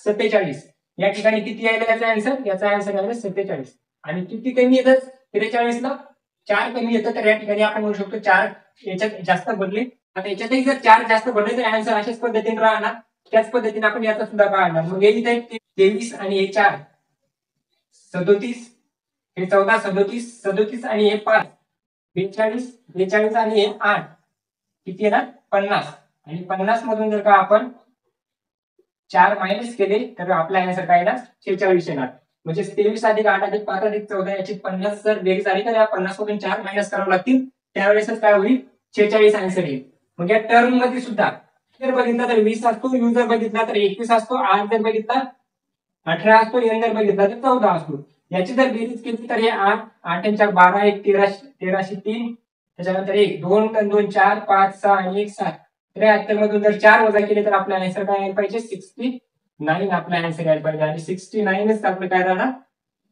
47 या ठिकाणी किती यायला याचा आन्सर आहे 47 आणि किती कमी येतात 43 ला 4 कमी येतं तर या ठिकाणी आपण म्हणू शकतो 4 याच्यात जास्त बदले. आता याच्यातही जर 4 जास्त बदले तर आन्सर अशाच पद्धतीने राहणार त्याच पद्धतीने आपण याचा सुद्धा काढणार. मग हे इथे 23 आणि हे 4 37 हे 14 37 आणि हे 5 42 आणि हे 8 किती येणार 50 आणि 50 मधून जर का आपण 4 मायनस केले तर आपला आन्सर काय येणार 46 येणार. म्हणजे 23 अधिक 8 अधिक 5 अधिक 14 याची 50 जर बेरीज आली तर या 50 मधून 4 मायनस करावं लागतील त्यावेळेसच काय होईल 46 आन्सर येईल. मग या टर्म मध्ये सुद्धा जर बघितला तर 20 असतो यू जर बघितला तर 21 असतो आर जर बघितला 18 असतो एन जर बघितला तर 14 असतो. याची जर बेरीज केली तर हे 8 8 आणि 4 12 1 1303 त्याच्यानंतर 1 2 2 4 5 6 आणि 1 7 73 मधून जर 4 वजा केले तर आपला आन्सर काय यायला पाहिजे 69 आपला आन्सर यायला पाहिजे आणि 69च आपलं काय राहणार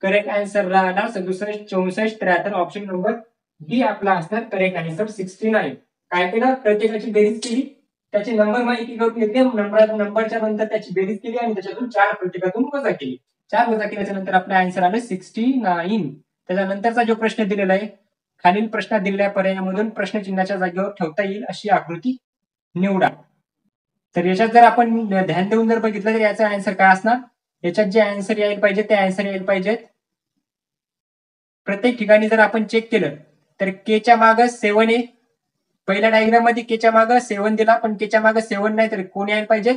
करेक्ट आन्सर राहणार 67 64 73 ऑप्शन नंबर डी आपला असणार करेक्ट आन्सर 69. काय केलं प्रत्येकाची बेरीज केली त्याची नंबर माहिती करून घेतली नंबरच्या नंतर त्याची बेरीज केली आणि त्याच्यातून 4 प्रत्येकातून वजा केली 4 वजा केल्याच्या नंतर आपला आन्सर आलं 69. त्याच्यानंतरचा जो प्रश्न दिलेला आहे खालील प्रश्नात दिलेल्या पर्यायामधून प्रश्नचिन्हाच्या जागेवर ठेवता येईल अशी आकृती निवडा. तर याच्यात जर आपण ध्यान देऊन जर बघितलं तर याचा आन्सर काय असणार याच्यात जे आन्सर यायला पाहिजे ते आन्सर यायला पाहिजेत. प्रत्येक ठिकाणी जर आपण चेक केलं तर केच्या मागं 7 आहे पहिल्या डायग्राम मध्ये केच्या मागं 7 दिला पण केच्या मागं 7 नाही तर कोण यायला पाहिजे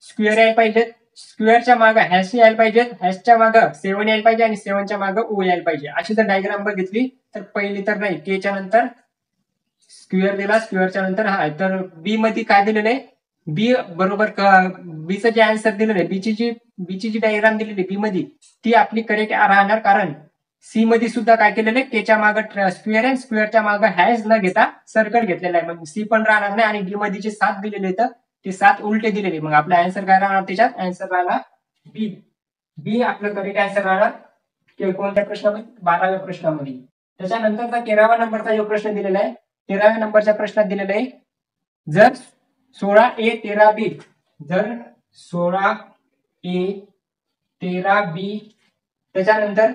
स्क्वेअर यायला पाहिजे स्क्वेअरच्या मागं हॅश यायला पाहिजे हॅशच्या मागं 7 यायला पाहिजे आणि 7च्या मागं ओ यायला पाहिजे. अशी जर डायग्राम बघितली तर पहिली तर नाही केच्या नंतर स्क्वेअर दिला स्क्वेअरच्या नंतर हा तर बी मध्ये काय दिलेलं आहे बी बरोबर बीचं जे आन्सर दिलेलं आहे बीची जी डायग्राम दिलेली बी मध्ये ती आपली करेक्ट राहणार कारण सी मध्ये सुद्धा काय केलेलं आहे केच्या मागं स्क्वेअर आहे स्क्वेअरच्या मागं हॅश न घेता सर्कल घेतलेला आहे मग सी पण राहणार नाही आणि डी मध्ये जे 7 दिलेले तर ते 7 उलटे दिलेले मग आपला आन्सर काय राहणार त्याच्यात आन्सर राहणार बी आपलं करेक्ट आन्सर राहणार कोणत्या प्रश्नामध्ये 12व्या प्रश्नामध्ये. त्याच्यानंतरचा 13व्या नंबरचा जो प्रश्न दिलेला आहे 13व्या नंबरच्या प्रश्नात दिलेला आहे जर 16A 13B जर 16A 13B त्याच्यानंतर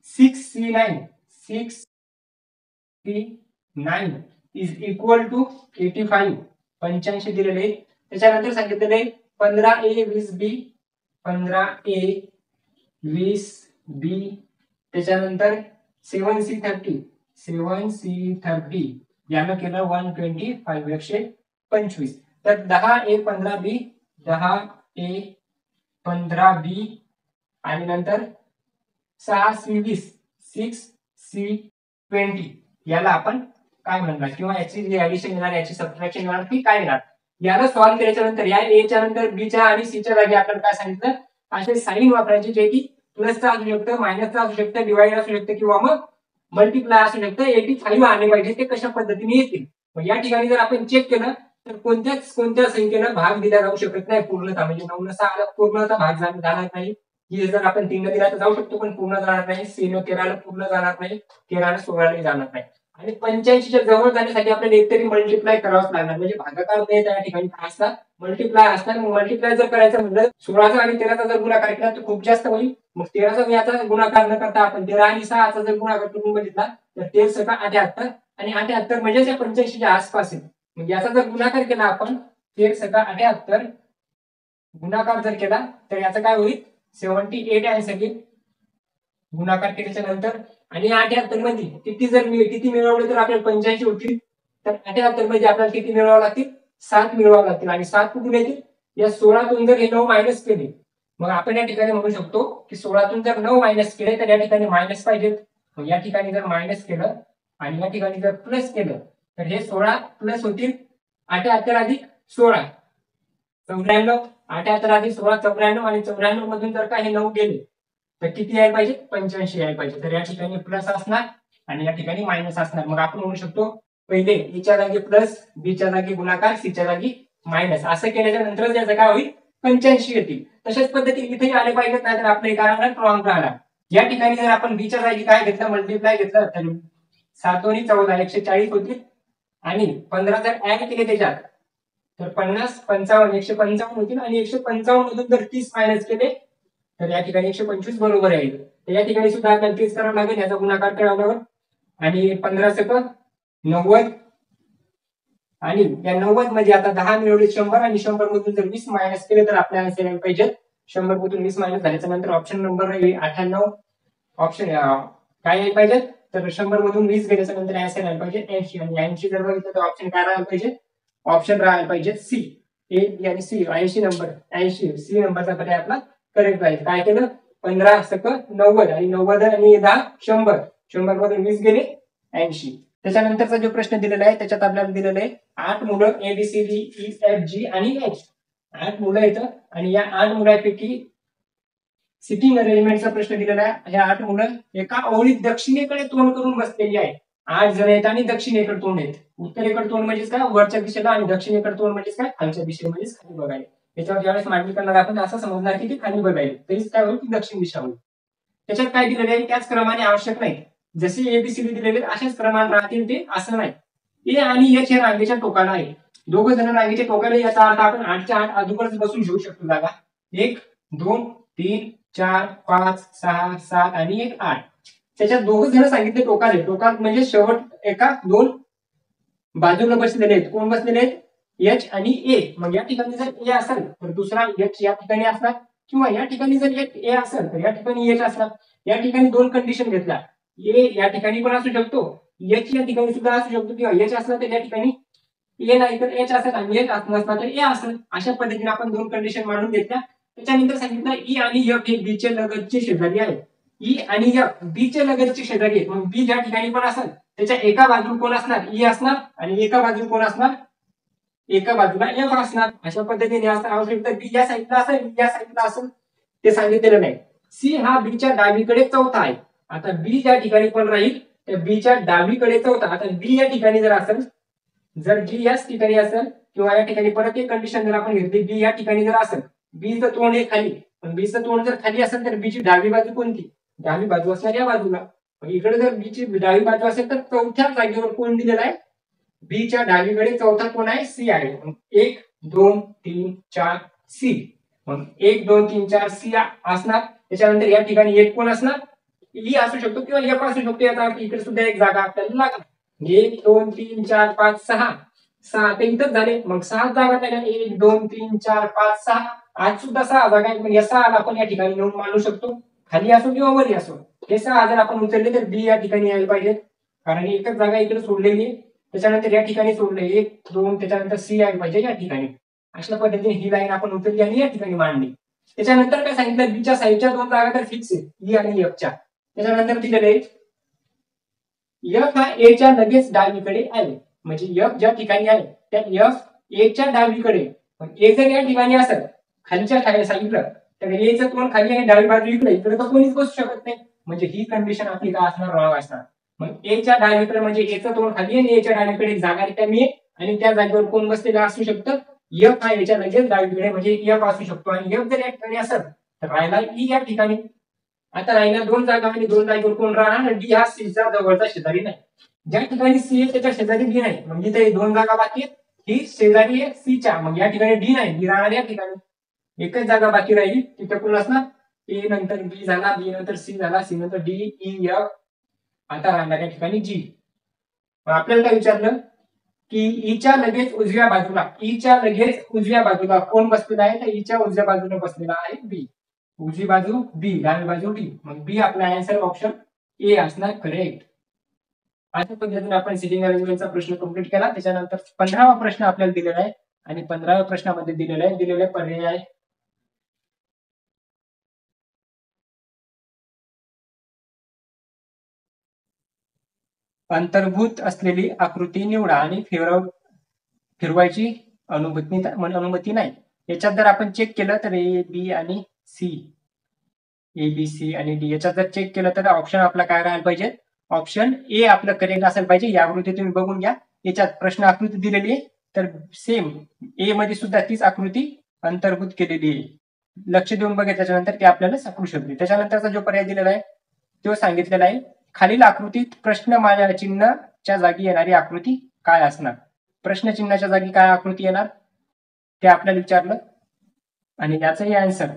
6C9 इज इक्वल टू 85 85 दिलेले त्याच्यानंतर सांगितलेले 15A 20B 15A 20 बी, त्याच्यानंतर 7C30 यानं केलं 125 125. तर 10A15B 10A15B आणि नंतर 6C20 6C20 याला आपण काय म्हणणार किंवा याची जी ऍडिशन येणार याची सबट्रॅक्शन येणार ती काय येणार. याला सॉल्व्ह केल्याच्या नंतर या एच्या नंतर बीच्या आणि सीच्या जागी आपण काय सांगितलं असे साईन वापरायचे जे की प्लसचा असू शकतं, मायनसचा असू शकतं, डिवाइड असू शकतं किंवा मग मल्टिप्लाय असू शकतं. 85 आले पाहिजे ते कशा पद्धतीने येतील. मग या ठिकाणी जर आपण चेक केलं तर कोणत्या संख्येला भाग दिला जाऊ शकत नाही पूर्णतः, म्हणजे 9 6 पूर्णतः भाग जाणार नाही. ही जर आपण 3 दिला तर जाऊ शकतो पण पूर्ण जाणार नाही. 3 13 पूर्ण जाणार नाही, 13 16 जाणार नाही. आणि 85च्या जवळ जाण्यासाठी आपल्याला एकतरी मल्टिप्लाय करावंच लागणार, म्हणजे भागाकार नाही त्या ठिकाणी काय असतात मल्टिप्लाय असतात. मग मल्टिप्लाय जर करायचं म्हणलं 16चा आणि 13चा जर गुणाकार केला तर खूप जास्त होईल. मग 13चा याचा गुणाकार न करता आपण 13 आणि 6चा जर गुणाकार करून बघितला तर 13 सका 78 आणि 78 म्हणजे 85च्या आसपास आहे. मग याचा जर गुणाकार केला आपण 13 सका 78 गुणाकार जर केला तर याचं काय होईल 78 आन्सर येईल गुणाकार केल्याच्या नंतर. आणि 78 मध्ये किती मिळवले तर आपल्याला 85 होतील. तर 78 मध्ये आपल्याला किती मिळवावं लागतील 7 मिळवावं लागतील. आणि 7 कुठून येतील या 16तून जर हे 9 मायनस केले मग आपण या ठिकाणी म्हणू शकतो की 16तून जर 9 मायनस केले तर या ठिकाणी मायनस पाहिजे. मग या ठिकाणी जर मायनस केलं आणि या ठिकाणी जर प्लस केलं तर हे 16 प्लस होतील 78 अधिक 16 94. 78 अधिक 16 94 आणि 94 मधून जर का हे 9 गेले तर किती यायला पाहिजे 85 यायला पाहिजे. तर या ठिकाणी प्लस असणार आणि या ठिकाणी मायनस असणार. मग आपण म्हणू शकतो पहिले एच्या जागी प्लस, बीच्या जागी गुणाकार, सीच्या जागी मायनस असं केल्याच्या नंतर त्याचं काय होईल 85 येतील. तशाच पद्धतीने इथेही आले पाहिजेत नाही तर आपलं एक राहणार रॉंग राहणार. या ठिकाणी जर आपण बीच्या जागी काय घेतलं मल्टिप्लाय घेतलं तर 7 दोन्ही 14 140 होतील आणि 15 जर ऍड केले त्याच्यात तर 50 55 155 होतील आणि 155 मधून जर 30 मायनस केले तर या ठिकाणी 125 बरोबर येईल. तर या ठिकाणी सुद्धा आपल्याला 30 करावं लागेल, याचा गुणाकार करावा लागेल आणि 15 सक 90 आणि या 90 मध्ये आता 10 मिळवले 100 आणि 100 मधून जर 20 मायनस केले तर आपल्याला आन्सर यायला पाहिजे 100 मधून 20 मायनस झाल्याच्या नंतर ऑप्शन नंबर 98 ऑप्शन काय यायला पाहिजे तर 100 मधून 20 गेल्याच्या नंतर आन्सर यायला पाहिजे 80 आणि 80 जर बघितलं तर ऑप्शन काय राहायला पाहिजे ऑप्शन राहायला पाहिजे सी. ए आणि सी 80 नंबर 80 सी नंबरचा पर्याय आपला करेक्ट राहील. काय केलं 15 सक 90 आणि 90 आणि 10 100 100 मधून 20 गेले 80. त्याच्यानंतरचा जो प्रश्न दिलेला आहे त्याच्यात आपल्याला दिलेलं आहे 8 मुलं एबीसीडी ई एफ जी आणि एच. 8 मुलं येतं आणि या 8 मुलांपैकी सिटिंग अरेंजमेंटचा प्रश्न दिलेला आहे. ह्या 8 मुलं एका ओळीत दक्षिणेकडे तोंड करून बसलेली आहे. 8 जण आहेत आणि दक्षिणेकडे तोंड आहेत. उत्तरेकडे तोंड म्हणजेच काय वरच्या दिशेला आणि दक्षिणेकडे तोंड म्हणजेच काय खालच्या दिशेला म्हणजेच खाली बघायला. त्याच्यावर ज्यावेळेस मांडणी करणार आपण असं समजणार की ते खाली बघायला तरीच काय होईल की दक्षिण दिशा होईल. त्याच्यात काय दिलेलं आहे त्याच क्रमाने आवश्यक नाही. जसे एबीसीडी दिलेले अशाच क्रमाने राहतील ते असं नाही. ए आणि एच हे रांगेच्या टोकाला आहे. दोघं जण रांगेच्या टोकाला याचा अर्थ आपण 8च्या 8 अगोदरच बसून घेऊ शकतो जागा. 1 2 3 4 5 6 7 आणि 1 8. त्याच्यात दोघं जण सांगितले टोकाले. टोकाल म्हणजे शेवट एका 2 बाजूला बसलेले आहेत. कोण बसलेले आहेत एच आणि ए. मग या ठिकाणी जर ए असेल तर दुसरा एच या ठिकाणी असणार किंवा या ठिकाणी जर ए असेल तर या ठिकाणी एच असणार. या ठिकाणी 2 कंडिशन घेतल्या. ए या ठिकाणी पण असू शकतो, एच या ठिकाणी सुद्धा असू शकतो किंवा एच असला तर या ठिकाणी ए नाही तर एच असेल आणि एच नसला तर ए असेल. अशा पद्धतीने आपण 2 कंडिशन मांडून घेतल्या. त्याच्यानंतर सांगितलं ई आणि एफ हे बी चे लगतचे शेजारी आहेत. ई आणि एफ बी चे लगतचे शेजारी आहेत. मग बी ज्या ठिकाणी पण असेल त्याच्या एका बाजूला कोण असणार ई असणार आणि एका बाजूला कोण असणार एका बाजूला एफ असणार. अशा पद्धतीने असं आवश्यक बी या साईडला असेल बी या साईडला असेल ते सांगितलेलं नाही. सी हा बीच्या डावीकडे चौथा आहे. आता बी ज्या ठिकाणी पण राहील त्या बीच्या डावीकडे चौथा. आता बी या ठिकाणी जर असेल जर बी याच ठिकाणी असेल किंवा या ठिकाणी परत एक कंडिशन जर आपण घेतली बी या ठिकाणी जर असेल बीचं तोंड हे खाली पण बीचं तोंड जर खाली असेल तर बीची डावी बाजू कोणती डावी बाजू असणार या बाजूला. इकडे जर बीची डावी बाजू असेल तर चौथ्या जागेवर कोण दिलेला आहे बीच्या डावीकडे चौथा कोण आहे सी आहे. 1 2 3 4 सी. मग 1 2 3 4 सी असणार. त्याच्यानंतर या ठिकाणी एक कोण असणार ई असू शकतो किंवा एफ असू शकतो. याचा अर्थ इकडे सुद्धा एक जागा आपल्याला लागणार. 1 2 3 4 5 6 6 ते इथंच झाले. मग 6 जागा झाल्या 1 2 3 4 5 6 आज सुद्धा 6 जागा आहेत. मग या 6 आपण या ठिकाणी येऊन मांडू शकतो खाली असो किंवा वरी असो, हे 6 जर आपण उचलले तर बी या ठिकाणी यायला पाहिजे, कारण एकच जागा इकडे सोडलेली आहे. त्याच्यानंतर या ठिकाणी सोडले 1 2, त्याच्यानंतर सी यायला पाहिजे या ठिकाणी. अशा पद्धतीने ही लाईन आपण उचलली आणि या ठिकाणी मांडली. त्याच्यानंतर काय सांगितलं, बीच्या साईडच्या 2 जागा तर फिक्स आहे, ई आणि एफच्या. त्याच्यानंतर दिलेले एफ हा ए च्या लगेच डावीकडे आहे, म्हणजे एफ ज्या ठिकाणी आहे त्या एफ ए च्या डावीकडे. ए जर या ठिकाणी असेल खालच्या साईडला, तर एचं तोंड खाली आणि डावी बाजू इकडे, इकडे तर कोणीच बसू शकत नाही. म्हणजे ही कंडिशन आपली काय असणार, रॉंग असणार. मग ए च्या डावीकडे म्हणजे एचं तोंड खाली आणि एच्या डावीकडे एक जागा रिकामी आहे, आणि त्या जागेवर कोण बसलेला असू शकतं, एफ हा एच्या लगेच डावीकडे म्हणजे एफ असू शकतो. आणि एफ जर या ठिकाणी असेल तर राहिला ई या ठिकाणी. आता राहिला 2 जागा आणि 2 जागेवर कोण राहणार, डी हा सी चा जवळचा शेजारी नाही. ज्या ठिकाणी सी आहे त्याच्या शेजारी डी नाही, म्हणजे ते 2 जागा बाकी आहेत, ही शेजारी आहे सी च्या, मग या ठिकाणी डी नाही, डी राहणार या ठिकाणी. एकच जागा बाकी राहिली, तिथे कोण असणार, ए नंतर बी झाला, बी नंतर सी झाला, सी नंतर डी ई एफ. आता राहणार या ठिकाणी जी. आपल्याला काय विचारलं की ईच्या लगेच उजव्या बाजूला, ईच्या लगेच उजव्या बाजूला कोण बसलेला आहे, तर ईच्या उजव्या बाजूला बसलेला आहे बी. उजवी बाजू बी, डावी बाजू डी, मग बी आपला आन्सर ऑप्शन ए असणार करेक्ट. अशा पद्धतीने आपण सिटिंग अरेंजमेंटचा प्रश्न कंप्लीट केला. त्याच्यानंतर 15वा प्रश्न आपल्याला दिलेला आहे, आणि 15व्या प्रश्नामध्ये दिलेले पर्याय अंतर्भूत असलेली आकृती निवडा आणि फिरवायची अनुमती नाही. याच्यात जर आपण चेक केलं तर ए बी आणि सी, ए बी सी आणि डी याच्यात जर चेक केलं तर ऑप्शन आपला काय राहायला पाहिजे, ऑप्शन ए आपलं करेक्ट असायला पाहिजे. या आकृती तुम्ही बघून घ्या, याच्यात प्रश्न आकृती दिलेली आहे, तर सेम ए मध्ये सुद्धा तीच आकृती अंतर्भूत केलेली आहे. लक्ष देऊन बघा, त्याच्यानंतर ते आपल्याला सापडू शकते. त्याच्यानंतरचा जो पर्याय दिलेला आहे तो सांगितलेला आहे, खालील आकृतीत प्रश्न चिन्हाच्या जागी येणारी आकृती काय असणार. प्रश्न चिन्हाच्या जागी काय आकृती येणार ते आपल्याला विचारलं, आणि याचाही आन्सर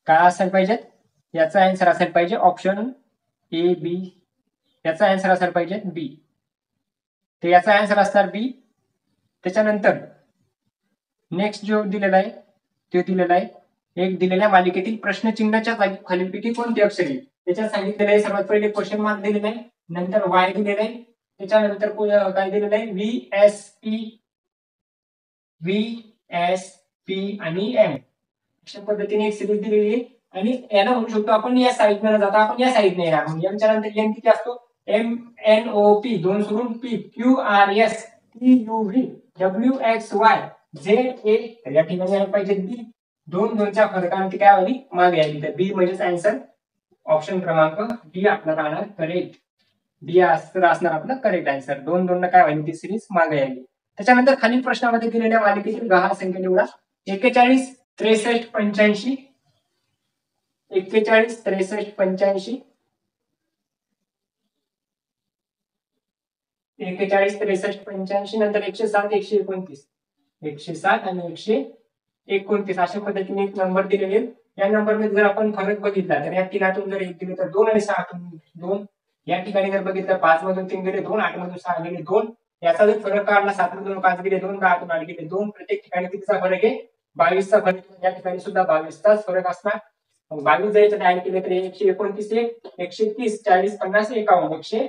काय असायला पाहिजे, याचा आन्सर असायला पाहिजे ऑप्शन ए बी, याचा आन्सर असायला पाहिजे बी, तर याचा आन्सर असणार बी. त्याच्यानंतर नेक्स्ट जो दिलेला आहे तो दिलेला आहे, एक दिलेल्या मालिकेतील प्रश्नचिन्हाच्या जागी खालीलपैकी कोणते अक्षर आहे. त्याच्यात सांगितलेलं आहे, सर्वात पहिले क्वेश्चन मार्क दिलेला आहे, नंतर वाय दिलेला आहे, त्याच्यानंतर काय दिलेलं आहे, व्ही एस पी आणि एम. अशा पद्धतीने एक सिरीज दिलेली आहे, आणि याला म्हणू शकतो आपण या साईडने जाता आपण या साईडने येणार. म्हणजे एमच्या नंतर एन किती असतो, एम एन ओ पी, 2 सोडून P, Q R S, T U V, W X Y, Z A. या ठिकाणी यायला पाहिजे बी. 2-2च्या फरकाने काय आली, मागे आली, तर बी म्हणजेच आन्सर ऑप्शन क्रमांक डी आपला राहणार करेक्ट. बी असणार आपलं करेक्ट आन्सर. 2-2 काय व्हायली, ती सिरीज मागे आली. त्याच्यानंतर खालील प्रश्नामध्ये दिलेल्या मालिकेतील गहाळ संख्या निवडा. 41 63 85, 41 63 85, 41 63 85, नंतर 107 129, 107 आणि 129 अशा पद्धतीने एक नंबर दिलेले. या नंबर मध्ये जर आपण फरक बघितला तर या 3 जर 1 दिले तर 2, आणि 6 2. या ठिकाणी जर बघितलं 5 मधून 3 गेले 2, 8 मधून 6 गेले 2. याचा जर फरक काढला 7 मधून 5 गेले 2, 10 मधून 8 गेले 2. प्रत्येक ठिकाणी कितीचा फरक आहे, 22 चा फरक. या ठिकाणी सुद्धा 22 चाच फरक असणार. 22 जर याच्यात ऍड केले तर 129 130 40 50 51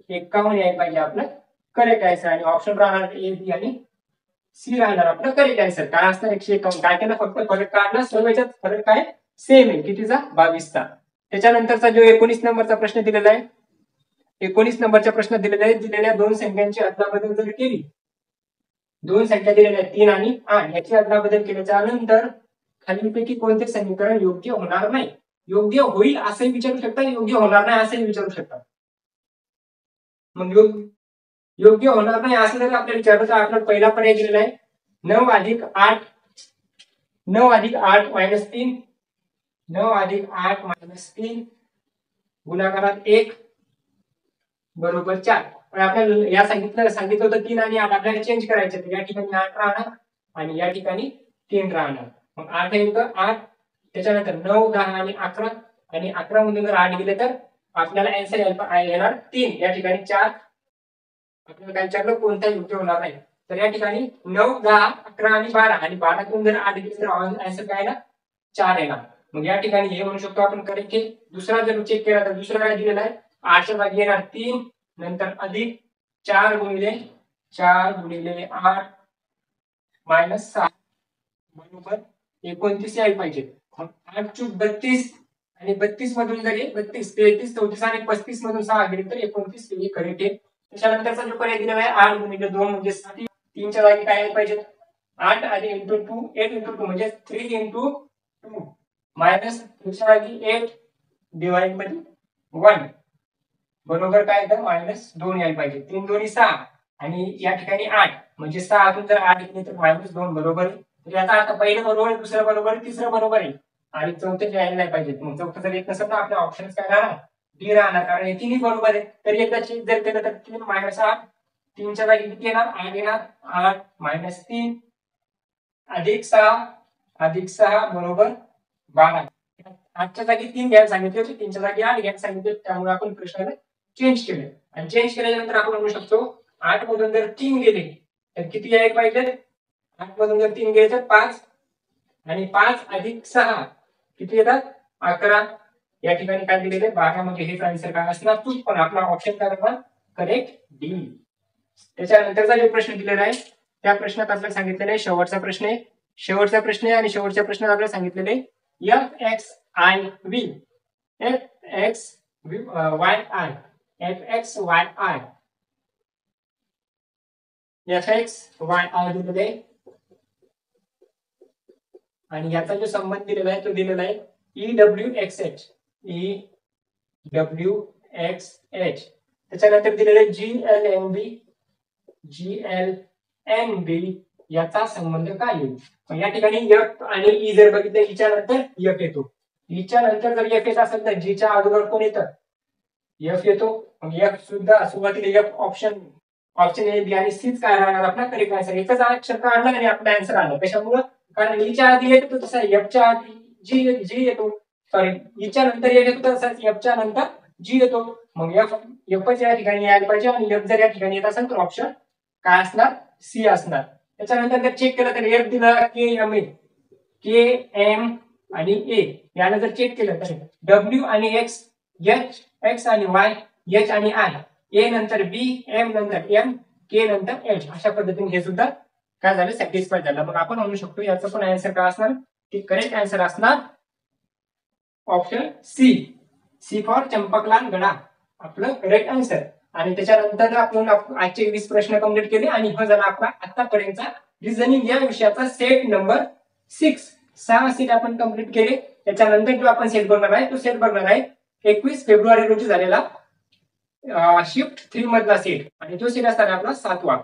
151 यायला पाहिजे आपलं करेक्ट आन्सर. आणि ऑप्शन राहणार ए बी आणि सी राहणार आपलं करेक्ट आन्सर. काय असणार 151. काय केलं, फक्त फरक काढला, सर्व याच्यात फरक काय सेम आहे, कितीचा 22चा. त्याच्यानंतरचा जो 19 नंबरचा प्रश्न दिलेला आहे, 19 नंबरच्या प्रश्न दिलेला आहे, दिलेल्या 2 संख्यांची अदलाबदल जर केली, 2 संख्या दिलेल्या आहेत 3 आणि 8, याची अदलाबदल केल्याच्या नंतर खालीलपैकी कोणते समीकरण योग्य होणार नाही. योग्य होईल असंही विचारू शकता, योग्य होणार नाही असंही विचारू शकता. मग योग्य होणार नाही असं जर आपल्याला विचारलं तर आपला पहिला पर्याय दिलेला आहे 9 अधिक 8 मायनस 3, 9 अधिक 8 मायनस 3 गुणाकारात 1 बरोबर 4. पण आपल्याला या सांगितलं होतं 3 आणि 8 आपल्याला चेंज करायचे, तर या ठिकाणी 8 राहणार आणि या ठिकाणी 3 राहणार. मग 8 येतं 8, त्याच्यानंतर 9 10 आणि 11, आणि 11 मधून जर 8 गेले तर आपल्याला आन्सर येणार 3. या ठिकाणी 4. आपल्याला काय विचारलं, कोणता योग्य होणार नाही, तर या ठिकाणी 9 10 11 आणि 12, आणि 12 तून जर 8 गेले तर आन्सर काय येणार 4 येणार. मग या ठिकाणी हे म्हणू शकतो आपण करेक्ट आहे. दुसरा जर चेक केला तर दुसरा काय दिलेला आहे, 8च्या जागी येणार 3, नंतर अधिक 4 गुणिले 8 मायनस 6 बरोबर 29 यायला पाहिजे. 8 चूक 32 आणि 32 मधून जरी 32, 33, 34 आणि 35 मधून 6 गेले तर 29 हे करेक्ट आहे. त्याच्यानंतरचा जो पर्याय दिलेला आहे 8 गुणिले 2 म्हणजे 7, 3च्या जागी काय यायला पाहिजे 8 आणि इंटू 2, 8 इंटू 2 म्हणजे 3 इंटू 2 मायनस 3च्या जागी 8 डिवाइड मध्ये 1 बरोबर काय येतं -2 यायला पाहिजे. 3 दोन्ही 6 आणि या ठिकाणी 8 म्हणजे 6 तून जर 8 घेतले तर -2 बरोबर आहे. तर याचा अर्थ पहिलं बरोबर आहे, दुसरं बरोबर आहे, तिसरं बरोबर आहे आणि चौथं यायला नाही पाहिजे. मग चौथं जर येत नसेल तर आपले ऑप्शन काय राहणार, डी राहणार, कारण हे तिन्ही बरोबर आहे. तर एकदा चेक जर केलं तर 3 -8, 3च्या जागी किती येणार 8 येणार, 8 -3 +6 बरोबर 12. 8च्या जागी 3 घ्यायला सांगितले होते, 3च्या जागी 8 घ्यायला सांगितले, त्यामुळे आपण प्रश्नाला चेंज केलं आणि चेंज केल्यानंतर आपण म्हणू शकतो 8 मधून जर 3 गेले तर किती यायला पाहिजे, 8 मधून जर 3 गेले तर 5 आणि 5 अधिक 6 किती येतात 11. या ठिकाणी काय दिलेले 12 म्हणजे हेच आन्सर काय असणार तूच, पण आपला ऑप्शन काय राहणार करेक्ट डी. त्याच्यानंतरचा जो प्रश्न दिलेला आहे त्या प्रश्नात आपल्याला सांगितलेलं आहे शेवटचा प्रश्न आहे, शेवटचा प्रश्न आहे आणि शेवटच्या प्रश्नात आपल्याला सांगितलेले FXIV FXYI दिलेले आणि याचा जो संबंध दिलेला आहे तो दिलेला आहे EWXH. त्याच्यानंतर दिलेले GLNB याचा संबंध काय येईल. या ठिकाणी F आणि E जर बघितलं ईच्या नंतर F येतो, ईच्या नंतर जर F येत असेल तर G च्या अगोदर कोण येतं F येतो. मग F सुद्धा सुरुवातीला F ऑप्शन A, B आणि C काय राहणार आपला करेक्ट आन्सर. एकच अक्षर काढलं आणि आपला आन्सर आला. कशामुळे, कारण ईच्या आधी येतो तसा F च्या आधी G येतो, सॉरी ईच्या नंतर येतो तसा F च्या नंतर G येतो. मग F या ठिकाणी यायला पाहिजे आणि F जर या ठिकाणी येत असेल तर ऑप्शन काय असणार C असणार. त्याच्यानंतर जर चेक केलं तर F दिला KMA, KM आणि A याला जर चेक केलं तर W आणि X, X आणि Y, H आणि I, A नंतर B, M नंतर M, K नंतर H अशा पद्धतीने हे सुद्धा काय झालं सॅटिस्फाय झालं. मग आपण म्हणू शकतो याचं पण आन्सर काय असणार, की करेक्ट आन्सर असणार ऑप्शन सी फॉर चंपकलाल गडा आपलं करेक्ट आन्सर. आणि त्याच्यानंतर आपण आजचे 20 प्रश्न कंप्लीट केले आणि हा झाला आपला आतापर्यंतचा रिझनिंग या विषयाचा सेट नंबर 6. 6 सेट आपण कंप्लीट केले. त्याच्यानंतर जो आपण सेट बघणार आहे तो सेट बघणार आहे 21 फेब्रुवारी रोजी झालेला शिफ्ट 3 मधला सेट आणि तो सेट असणार आपला 7वा.